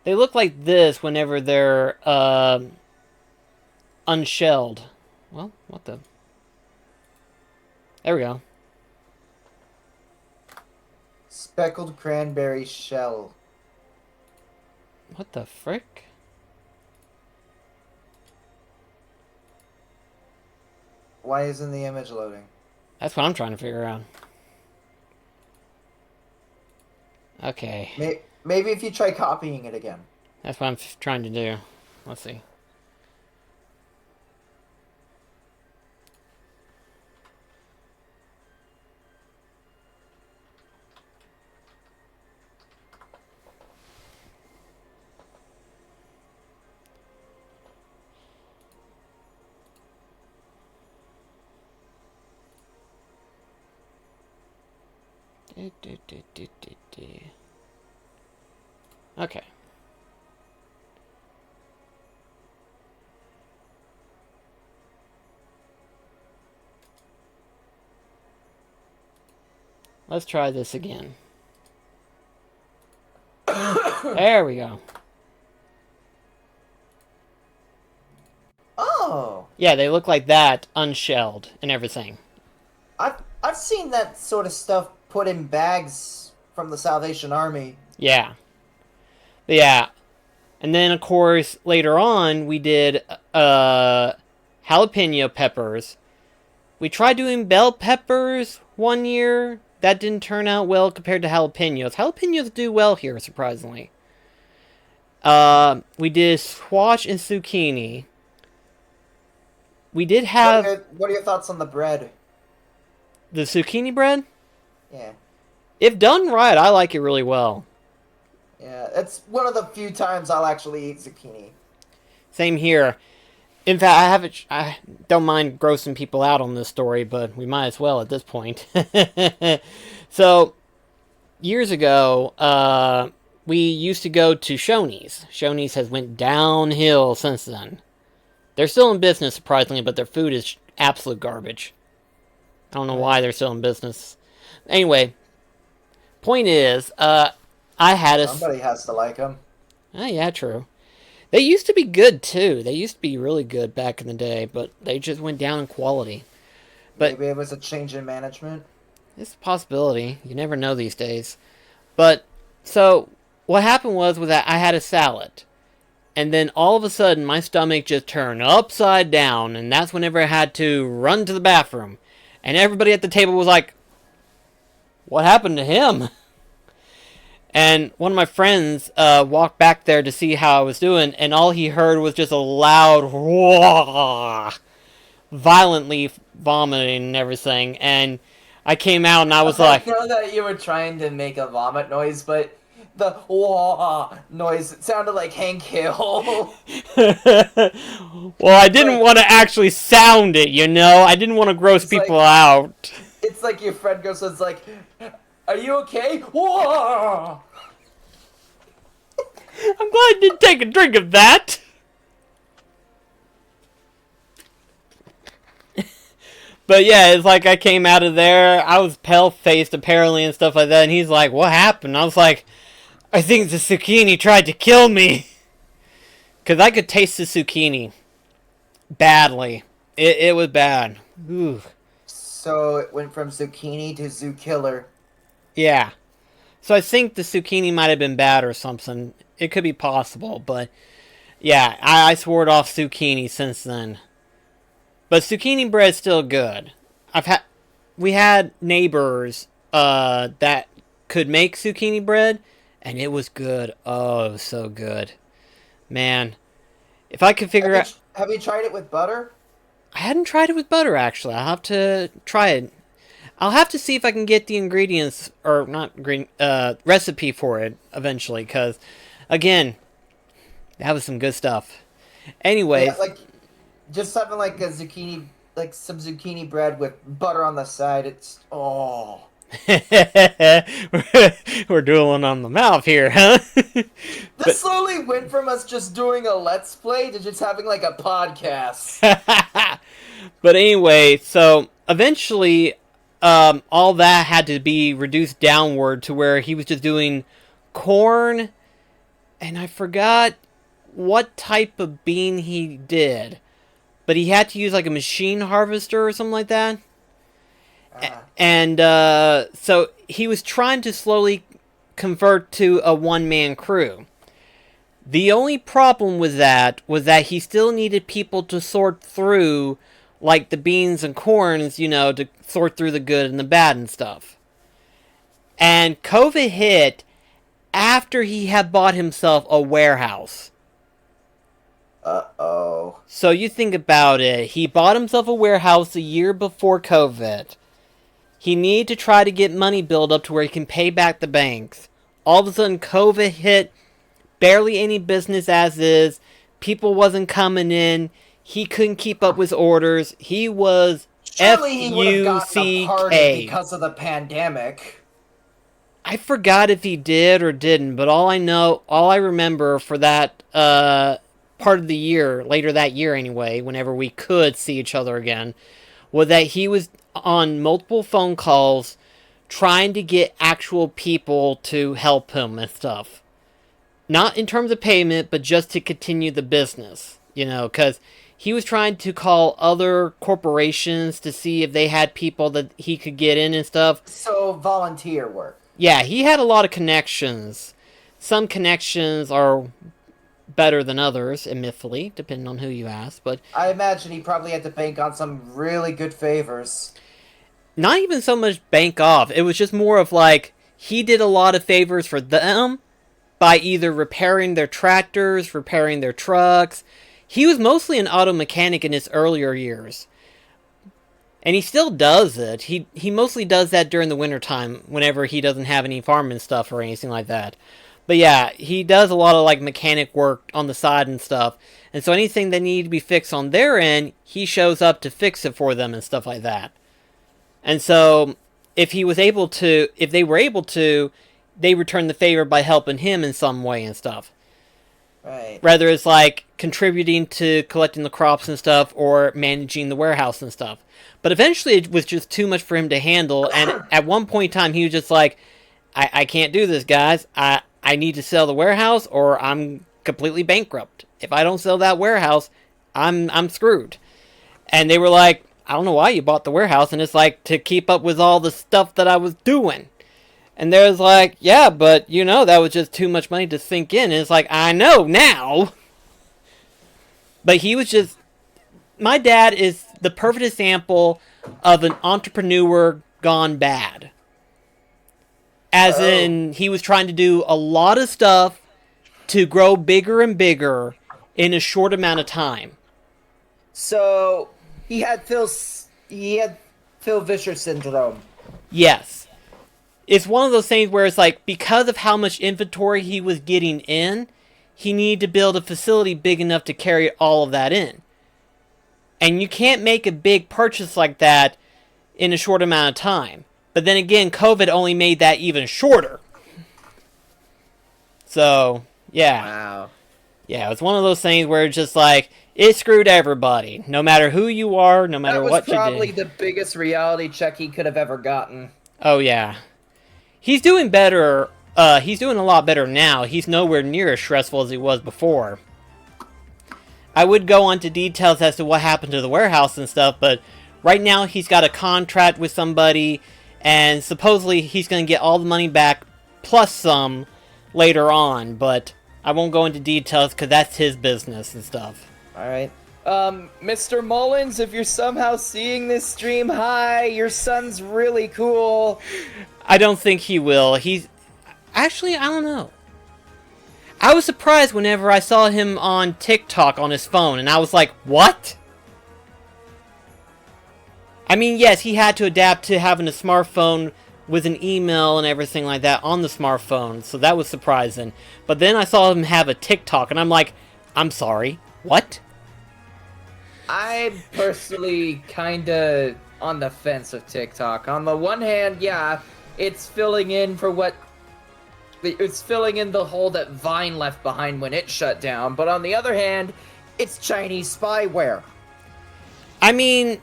They look like this whenever they're unshelled. Well, what the... There we go. Speckled cranberry shell. What the frick? Why isn't the image loading? That's what I'm trying to figure out. Okay. Maybe if you try copying it again. That's what I'm trying to do. Let's see. Okay. Let's try this again. There we go. Oh. Yeah, they look like that, unshelled and everything. I've seen that sort of stuff put in bags from the Salvation Army. Yeah. But yeah. And then, of course, later on, we did jalapeno peppers. We tried doing bell peppers one year. That didn't turn out well compared to jalapenos. Jalapenos do well here, surprisingly. We did squash and zucchini. We did have... What are your thoughts on the bread? The zucchini bread? Yeah. If done right, I like it really well. Yeah, it's one of the few times I'll actually eat zucchini. Same here. In fact, I don't mind grossing people out on this story, but we might as well at this point. So, years ago, we used to go to Shoney's. Shoney's has went downhill since then. They're still in business, surprisingly, but their food is absolute garbage. I don't know why they're still in business. Anyway, point is, I had a... Somebody has to like them. Oh, yeah, true. They used to be good, too. They used to be really good back in the day, but they just went down in quality. But maybe it was a change in management? It's a possibility. You never know these days. But, so, what happened was that I had a salad. And then all of a sudden, my stomach just turned upside down. And that's whenever I had to run to the bathroom. And everybody at the table was like, what happened to him? And one of my friends walked back there to see how I was doing, and all he heard was just a loud whoa, violently vomiting and everything. And I came out and I was like... I know that you were trying to make a vomit noise, but the whoa noise, it sounded like Hank Hill. Well, I didn't want to actually sound it, you know? I didn't want to gross people out. It's like your friend goes, it's like... Are you okay? Whoa! I'm glad I didn't take a drink of that. But yeah, it's like I came out of there. I was pale-faced apparently and stuff like that. And he's like, what happened? I was like, I think the zucchini tried to kill me. Because I could taste the zucchini. Badly. It was bad. Ooh. So it went from zucchini to zoo killer. Yeah. So I think the zucchini might have been bad or something. It could be possible, but yeah, I swore off zucchini since then. But zucchini bread's still good. We had neighbors that could make zucchini bread, and it was good. Oh, so good. Man, if I could figure out... Have you tried it with butter? I hadn't tried it with butter, actually. I'll have to try it. I'll have to see if I can get the ingredients, or not recipe for it eventually, because, again, that was some good stuff. Anyways. Yeah, like, just something like a zucchini, like some zucchini bread with butter on the side, it's, oh. We're dueling on the mouth here, huh? This slowly went from us just doing a Let's Play to just having, like, a podcast. But anyway, so, eventually... all that had to be reduced downward to where he was just doing corn, and I forgot what type of bean he did, but he had to use like a machine harvester or something like that. And so he was trying to slowly convert to a one-man crew. The only problem with that was that he still needed people to sort through like the beans and corns, you know, to sort through the good and the bad and stuff. And COVID hit after he had bought himself a warehouse. Uh-oh. So you think about it. He bought himself a warehouse a year before COVID. He needed to try to get money built up to where he can pay back the banks. All of a sudden, COVID hit. Barely any business as is. People wasn't coming in. He couldn't keep up with orders. He was Surely he would have gotten a F-U-C-K. party because of the pandemic. I forgot if he did or didn't, but all I remember for that part of the year, later that year anyway, whenever we could see each other again, was that he was on multiple phone calls trying to get actual people to help him and stuff. Not in terms of payment, but just to continue the business, because he was trying to call other corporations to see if they had people that he could get in and stuff. So, volunteer work. Yeah, he had a lot of connections. Some connections are better than others, admittedly, depending on who you ask, but... I imagine he probably had to bank on some really good favors. Not even so much bank off. It was just more of like, he did a lot of favors for them by either repairing their tractors, repairing their trucks. He was mostly an auto mechanic in his earlier years. And he still does it. He mostly does that during the wintertime, whenever he doesn't have any farming stuff or anything like that. But yeah, he does a lot of like mechanic work on the side and stuff. And so anything that needed to be fixed on their end, he shows up to fix it for them and stuff like that. And so if they were able to, they return the favor by helping him in some way and stuff. Right. Whether it's like contributing to collecting the crops and stuff or managing the warehouse and stuff. But eventually it was just too much for him to handle, and at one point in time he was just like, I can't do this, guys. I need to sell the warehouse or I'm completely bankrupt. If I don't sell that warehouse, I'm screwed. And they were like, I don't know why you bought the warehouse, and it's like, to keep up with all the stuff that I was doing. And there's like, yeah, but that was just too much money to sink in. And it's like, I know now. But he was just... My dad is the perfect example of an entrepreneur gone bad. As in, he was trying to do a lot of stuff to grow bigger and bigger in a short amount of time. So, he had Phil Vischer syndrome. Yes. It's one of those things where it's like, because of how much inventory he was getting in, he needed to build a facility big enough to carry all of that in. And you can't make a big purchase like that in a short amount of time. But then again, COVID only made that even shorter. So, yeah. Wow. Yeah, it's one of those things where it's just like, it screwed everybody. No matter who you are, no matter what you did. That was probably the biggest reality check he could have ever gotten. Oh, yeah. He's doing better. He's doing a lot better now. He's nowhere near as stressful as he was before. I would go on to details as to what happened to the warehouse and stuff, but right now he's got a contract with somebody, and supposedly he's going to get all the money back, plus some, later on, but I won't go into details because that's his business and stuff. Alright. Mr. Mullins, if you're somehow seeing this stream, hi, your son's really cool. I don't think he will. Actually, I don't know. I was surprised whenever I saw him on TikTok on his phone, and I was like, what? I mean, yes, he had to adapt to having a smartphone with an email and everything like that on the smartphone, so that was surprising. But then I saw him have a TikTok, and I'm like, I'm sorry, what? I'm personally kinda on the fence with TikTok. On the one hand, yeah, it's filling in for what... It's filling in the hole that Vine left behind when it shut down, but on the other hand, it's Chinese spyware. I mean,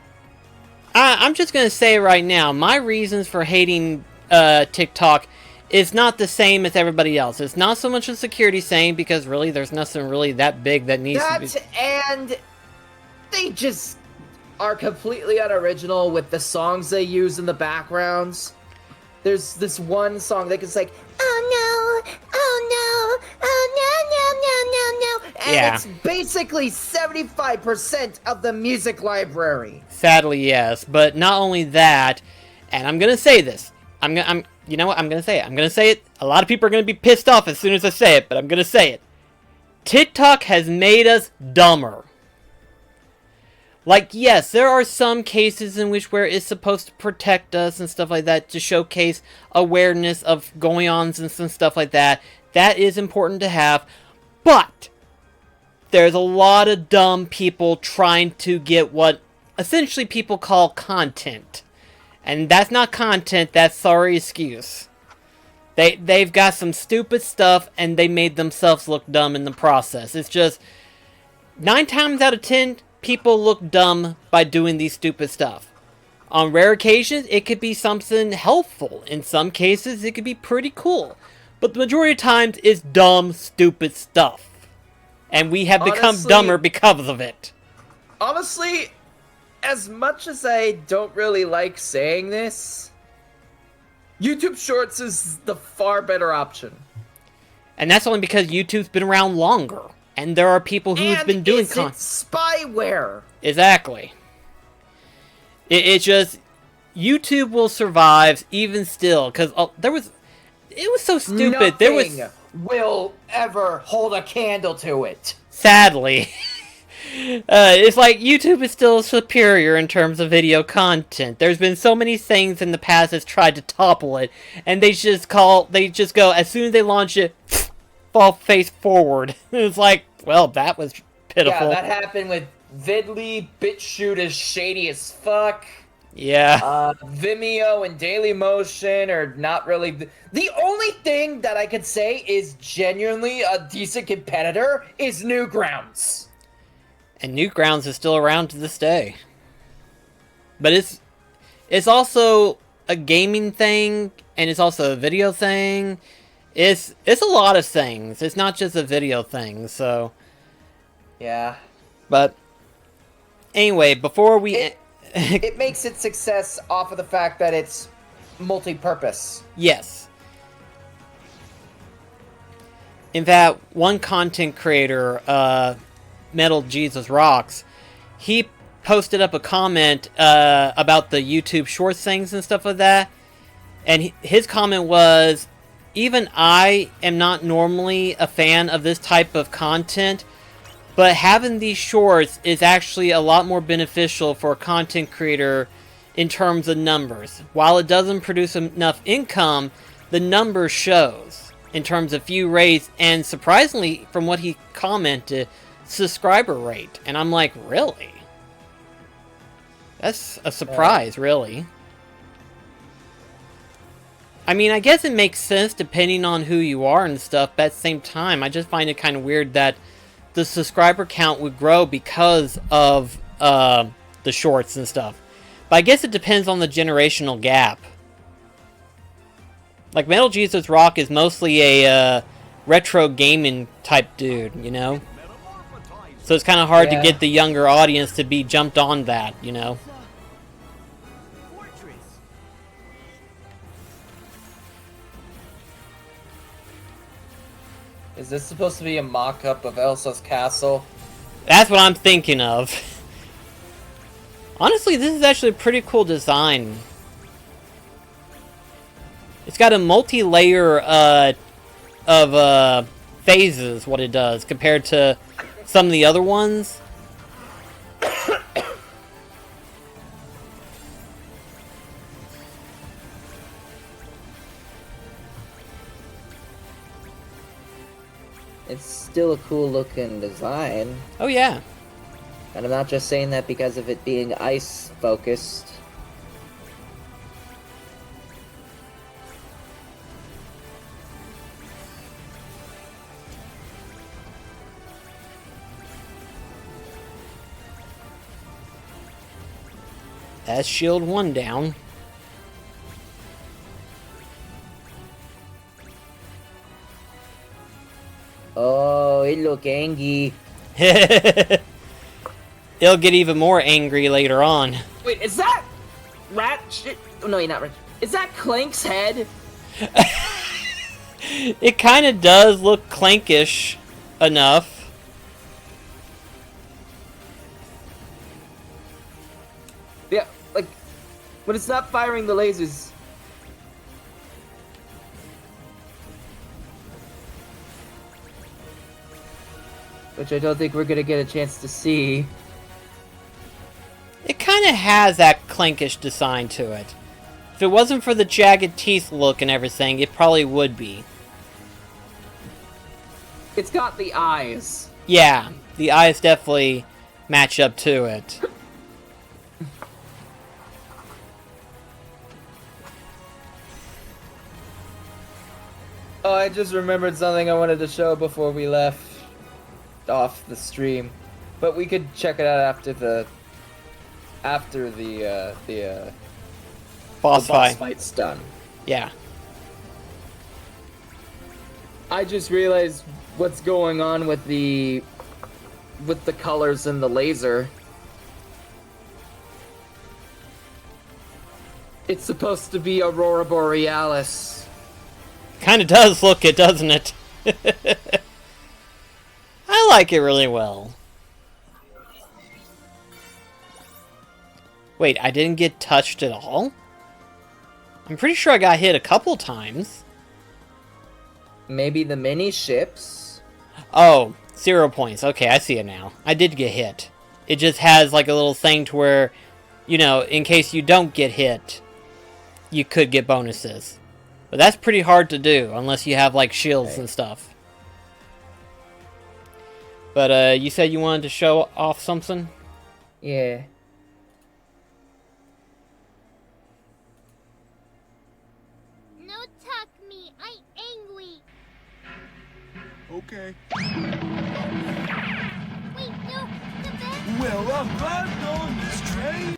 I'm just gonna say right now, my reasons for hating TikTok is not the same as everybody else. It's not so much a security thing, because really, there's nothing really that big that needs to be... And they just are completely unoriginal with the songs they use in the backgrounds. There's this one song that is like, oh no, oh no, oh no, no, no, no, no. And yeah. It's basically 75% of the music library. Sadly, yes. But not only that, and I'm gonna say this. You know what? I'm gonna say it. I'm gonna say it. A lot of people are gonna be pissed off as soon as I say it, but I'm gonna say it. TikTok has made us dumber. Like, yes, there are some cases in which where it's supposed to protect us and stuff like that, to showcase awareness of going-ons and some stuff like that. That is important to have. But there's a lot of dumb people trying to get what essentially people call content. And that's not content, that's sorry excuse. They've got some stupid stuff, and they made themselves look dumb in the process. It's just 9 times out of 10, people look dumb by doing these stupid stuff. On rare occasions, it could be something helpful. In some cases, it could be pretty cool. But the majority of times, it's dumb, stupid stuff. And we have become dumber because of it. Honestly, as much as I don't really like saying this, YouTube Shorts is the far better option. And that's only because YouTube's been around longer. And there are people who've been doing content. Spyware. Exactly. It's just, YouTube will survive even still, because it was so stupid. Nothing will ever hold a candle to it. Sadly. It's like YouTube is still superior in terms of video content. There's been so many things in the past that's tried to topple it, and they just go, as soon as they launch it, fall face forward. It's like, well, that was pitiful. Yeah, that happened with Vidly, BitChute is shady as fuck. Yeah. Vimeo and Dailymotion are not really... The only thing that I could say is genuinely a decent competitor is Newgrounds. And Newgrounds is still around to this day. But it's also a gaming thing, and it's also a video thing. It's a lot of things. It's not just a video thing, so... Yeah. But... Anyway, before we... It makes its success off of the fact that it's multi-purpose. Yes. In fact, one content creator, Metal Jesus Rocks, he posted up a comment about the YouTube Shorts things and stuff like that. And his comment was, even I am not normally a fan of this type of content, but having these shorts is actually a lot more beneficial for a content creator in terms of numbers. While it doesn't produce enough income, the numbers shows in terms of view rates and, surprisingly, from what he commented, subscriber rate. And I'm like, really? That's a surprise, really. I mean, I guess it makes sense depending on who you are and stuff, but at the same time, I just find it kind of weird that the subscriber count would grow because of the shorts and stuff. But I guess it depends on the generational gap. Like, Metal Jesus Rock is mostly a retro gaming type dude, you know? So it's kind of hard to get the younger audience to be jumped on that, you know? Is this supposed to be a mock-up of Elsa's castle? That's what I'm thinking of. Honestly, this is actually a pretty cool design. It's got a multi-layer of phases, what it does, compared to some of the other ones. It's still a cool looking design. Oh yeah. And I'm not just saying that because of it being ice focused. That's shield 1 down. Oh, it look angry. It'll get even more angry later on. Wait, is that Ratchet? Oh, no, you're not Ratchet. Is that Clank's head? It kind of does look Clankish enough. Yeah, like, when it's not firing the lasers. Which I don't think we're gonna get a chance to see. It kind of has that Clankish design to it. If it wasn't for the jagged teeth look and everything, it probably would be. It's got the eyes. Yeah, the eyes definitely match up to it. Oh, I just remembered something I wanted to show before we left off the stream, but we could check it out after the boss fight. Fight's done. Yeah. I just realized what's going on with the colors and the laser. It's supposed to be Aurora Borealis. Kind of does look it, doesn't it? I like it really well. Wait, I didn't get touched at all? I'm pretty sure I got hit a couple times. Maybe the mini ships. Oh, 0 points. Okay, I see it now. I did get hit. It just has like a little thing to where, you know, in case you don't get hit, you could get bonuses. But that's pretty hard to do unless you have like shields and stuff. But you said you wanted to show off something? Yeah. No tuck me, I angry. Okay. Wait, no, the bed. Well, I'm glad on this train.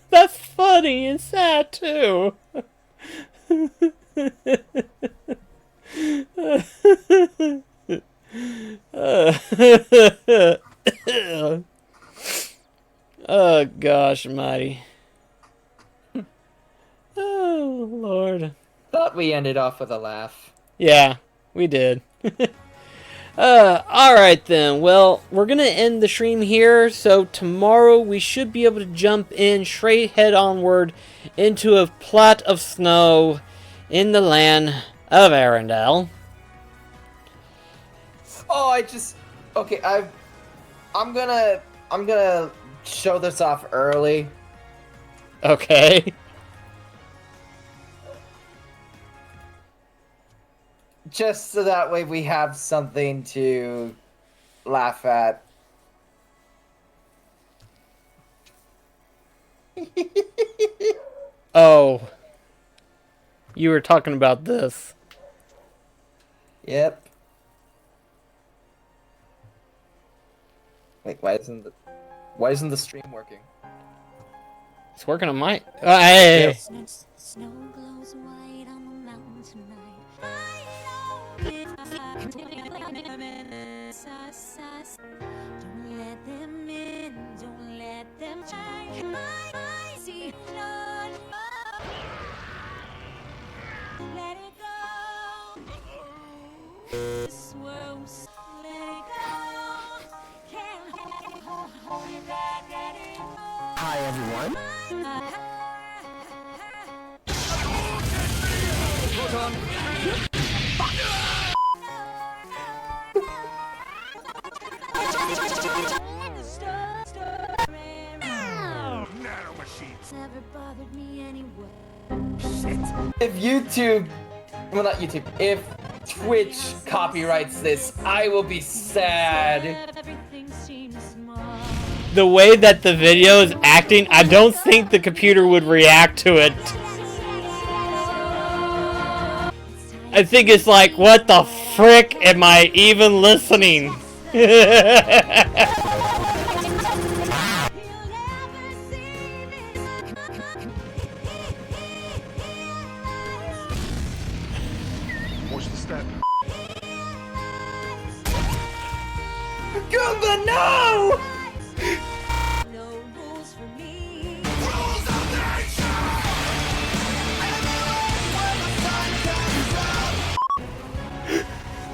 That's funny and sad too. Oh gosh almighty. Oh Lord. Thought we ended off with a laugh. Yeah, we did. Alright then. Well, we're gonna end the stream here, so tomorrow we should be able to jump in straight head onward into a plot of snow in the land of Arendelle. Oh, okay, I'm gonna show this off early. Okay. Just so that way we have something to laugh at. Oh. You were talking about this. Yep. Wait, why isn't the stream working? It's working on my... hey! Snow glows white on the mountain tonight. Don't let them in, don't let them shine. I see blood. Let it go. Swoops. Let it go. Can't hold it back. Let it go. Hi, everyone. Never bothered me anyway. If YouTube, well not YouTube, if Twitch copyrights this, I will be sad. The way that the video is acting, I don't think the computer would react to it. I think it's like, what the frick am I even listening? Watch the step. Goomba, no! No rules for me.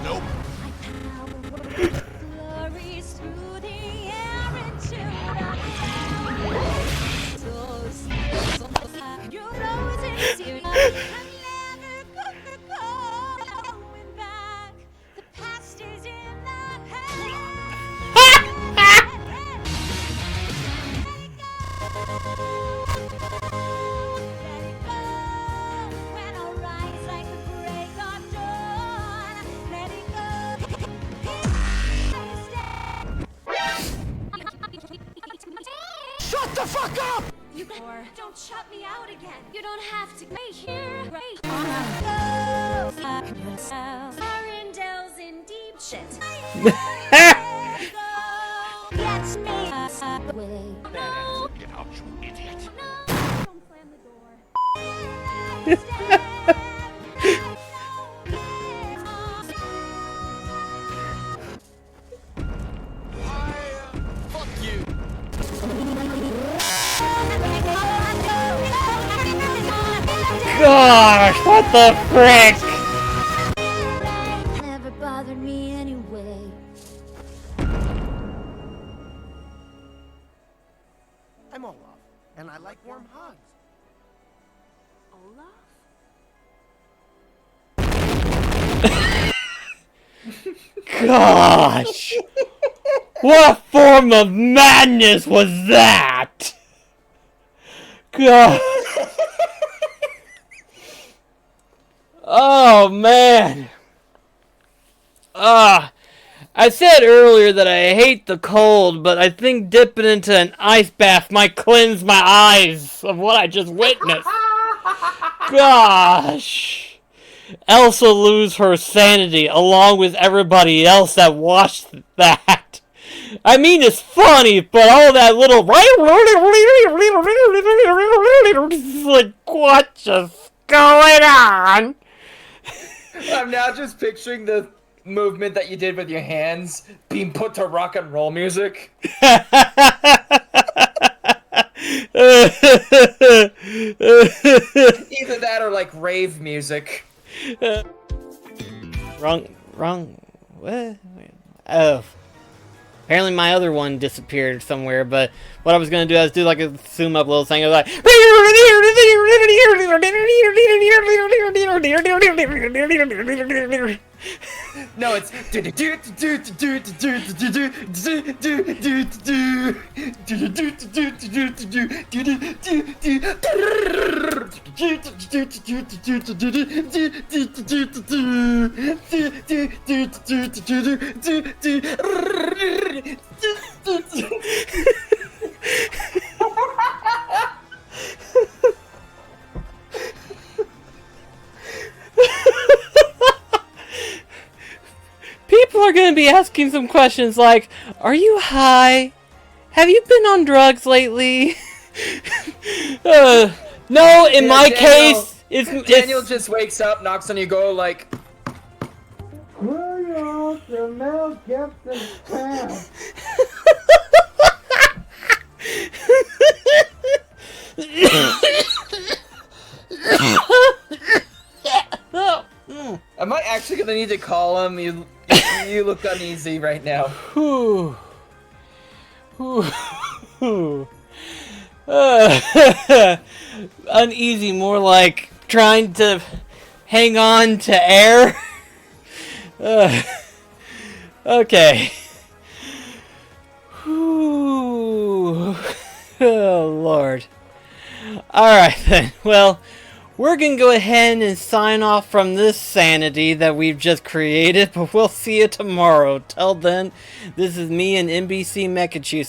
Nope. Glories through the air into the you know it's serious. I'm never going back. The past is in the past. the fuck up! Or don't shut me out again. You don't have to wait here. Right. Arendelle's in deep shit. Get me away. No. Get out, you idiot. No. Don't slam the door. Fuck you. Gosh, what the frick? Never bothered me anyway. I'm Olaf, and I like warm hugs. Olaf? Gosh! What form of madness was that? God. Oh, man. I said earlier that I hate the cold, but I think dipping into an ice bath might cleanse my eyes of what I just witnessed. Gosh. Elsa lose her sanity along with everybody else that watched that. I mean, it's funny, but all that little... like, what just going on? I'm now just picturing the movement that you did with your hands being put to rock and roll music. Either that or like rave music. Wrong. What? Oh. Apparently my other one disappeared somewhere, but what I was going to do is do like a zoom up little thing. I was like... No, it's... People are going to be asking some questions like, are you high? Have you been on drugs lately? No, in my case, Daniel just wakes up, knocks on your door like... Hurry up, the milk gets the pan. Am I actually gonna need to call him? You look uneasy right now. Uneasy, more like trying to hang on to air. Okay. Oh, Lord. Alright then, well, we're gonna go ahead and sign off from this sanity that we've just created, but we'll see you tomorrow. Till then, this is me and NBC Mechachu.